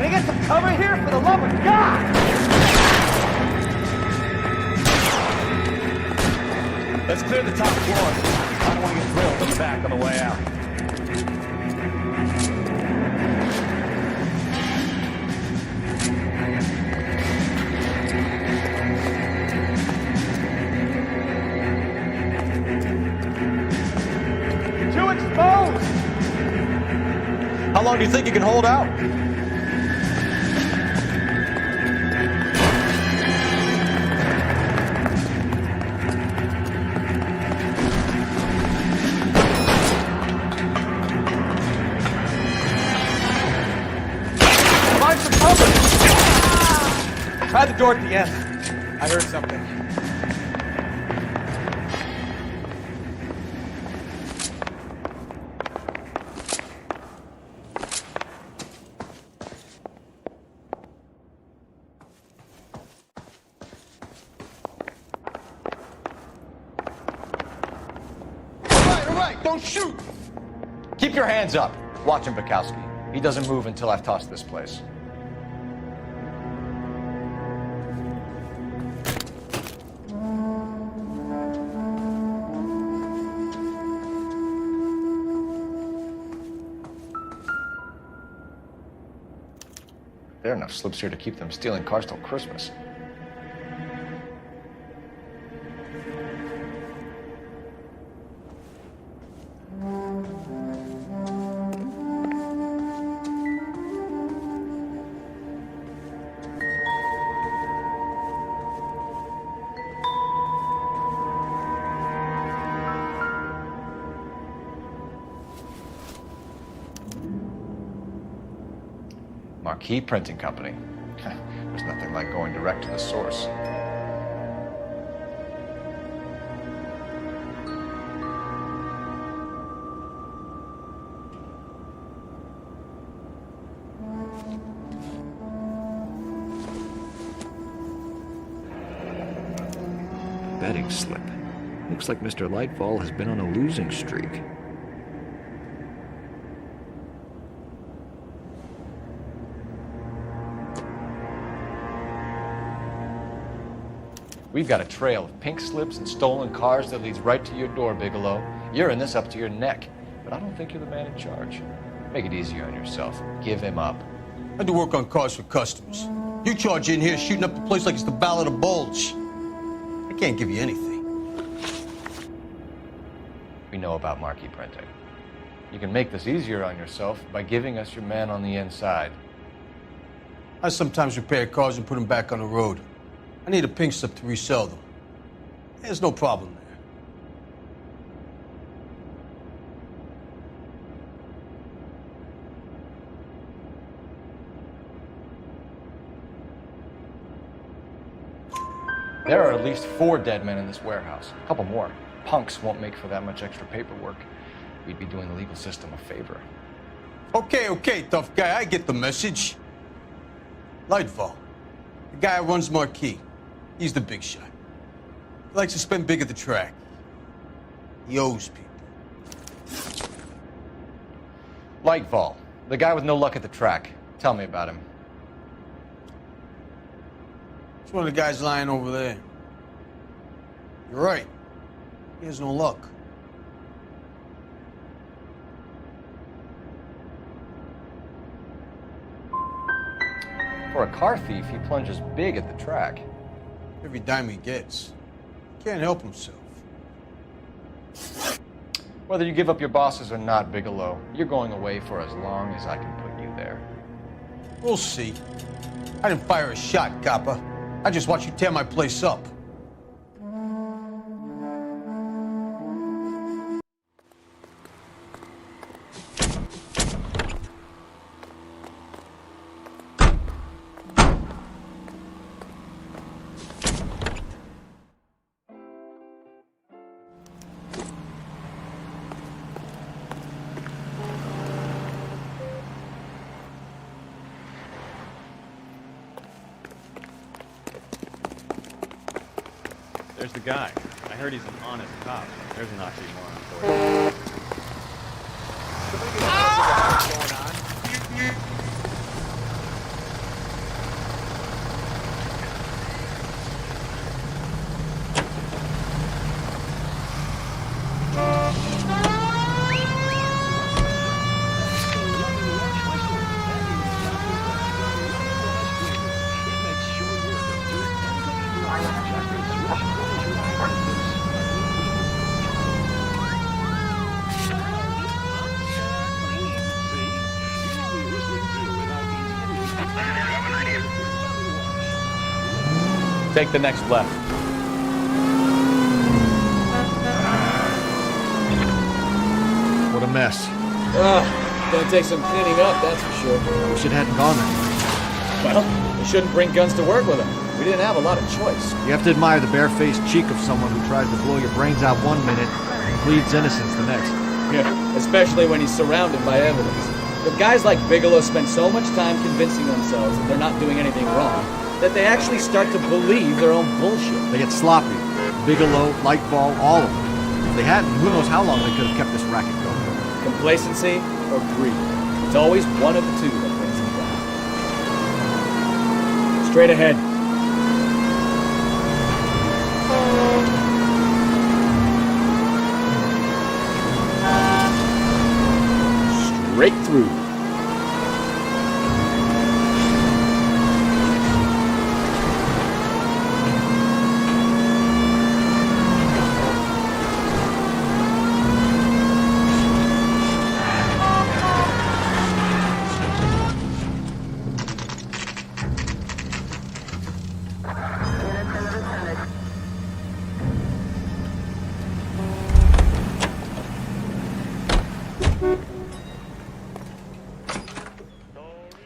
Speaker 5: I get some cover here for the love of God?
Speaker 7: Let's clear the top floor. I don't want to get grilled in the back on the way out.
Speaker 5: Too exposed!
Speaker 16: How long do you think you can hold out?
Speaker 5: Find some cover! Try the door at the end. I heard something.
Speaker 16: All right, don't shoot! Keep your hands up. Watch him, Bukowski. He doesn't move until I've tossed this place. There are enough slips here to keep them stealing cars till Christmas. Marquee Printing Company. There's nothing like going direct to the source.
Speaker 12: Betting slip. Looks like Mr. Lightfall has been on a losing streak.
Speaker 16: We've got a trail of pink slips and stolen cars that leads right to your door, Bigelow. You're in this up to your neck, but I don't think you're the man in charge. Make it easier on yourself. Give him up.
Speaker 10: I do work on cars for customers. You charge in here shooting up the place like it's the Ballad of Bulge. I can't give you anything.
Speaker 16: know about marquee printing. You can make this easier on yourself by giving us your man on the inside.
Speaker 10: I sometimes repair cars and put them back on the road. I need a pink slip to resell them. There's no problem there.
Speaker 16: There are at least 4 dead men in this warehouse. A couple more. Punks won't make for that much extra paperwork. We'd be doing the legal system a favor.
Speaker 10: Okay, tough guy, I get the message. Lightfall, the guy who runs Marquee. He's the big shot. He likes to spend big at the track. He owes people.
Speaker 16: Lightfall, the guy with no luck at the track. Tell me about him.
Speaker 10: It's one of the guys lying over there. You're right. He has no luck.
Speaker 16: For a car thief, he plunges big at the track.
Speaker 10: Every dime he gets. Can't help himself.
Speaker 16: Whether you give up your bosses or not, Bigelow, you're going away for as long as I can put you there.
Speaker 10: We'll see. I didn't fire a shot, copper. I just watched you tear my place up.
Speaker 7: There's the guy. I heard he's an honest cop. There's an oxymoron for you.
Speaker 9: What's going on?
Speaker 7: Take the next left.
Speaker 11: What a mess.
Speaker 13: Gonna take some cleaning up, that's for sure.
Speaker 11: Wish it hadn't gone there.
Speaker 13: Well, we shouldn't bring guns to work with them. We didn't have a lot of choice.
Speaker 11: You have to admire the barefaced cheek of someone who tries to blow your brains out one minute and pleads innocence the next.
Speaker 13: Yeah, especially when he's surrounded by evidence. But guys like Bigelow spend so much time convincing themselves that they're not doing anything wrong that they actually start to believe their own bullshit.
Speaker 11: They get sloppy. Bigelow, Lightball, all of them. If they hadn't, who knows how long they could have kept this racket going.
Speaker 13: Complacency or greed. It's always one of the two that brings them down. Straight ahead. Straight through.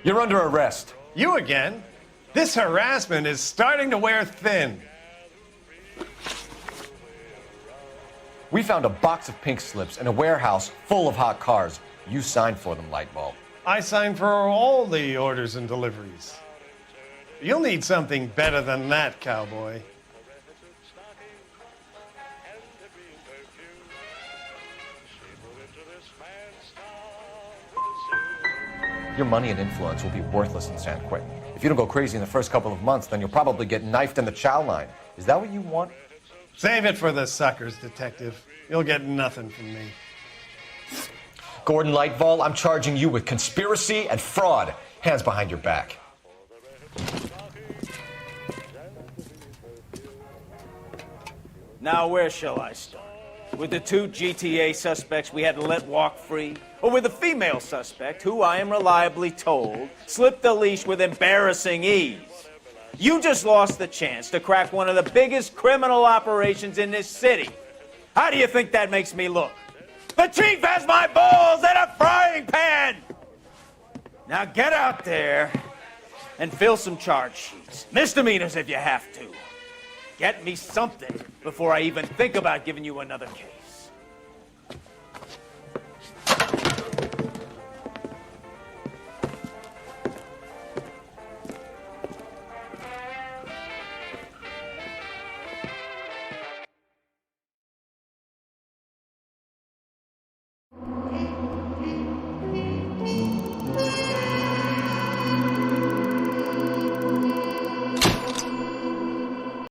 Speaker 16: You're under arrest.
Speaker 20: You again? This harassment is starting to wear thin.
Speaker 16: We found a box of pink slips in a warehouse full of hot cars. You signed for them, Lightbulb.
Speaker 20: I signed for all the orders and deliveries. You'll need something better than that, cowboy.
Speaker 16: Your money and influence will be worthless in San Quentin. If you don't go crazy in the first couple of months, then you'll probably get knifed in the chow line. Is that what you want?
Speaker 20: Save it for the suckers, Detective. You'll get nothing from me.
Speaker 16: Gordon Lightball, I'm charging you with conspiracy and fraud. Hands behind your back.
Speaker 1: Now, where shall I start?
Speaker 17: With the 2 GTA suspects we had to let walk free? Or with the female suspect, who I am reliably told, slipped the leash with embarrassing ease? You just lost the chance to crack one of the biggest criminal operations in this city. How do you think that makes me look? The chief has my balls in a frying pan! Now get out there and fill some charge sheets. Misdemeanors if you have to. Get me something before I even think about giving you another case.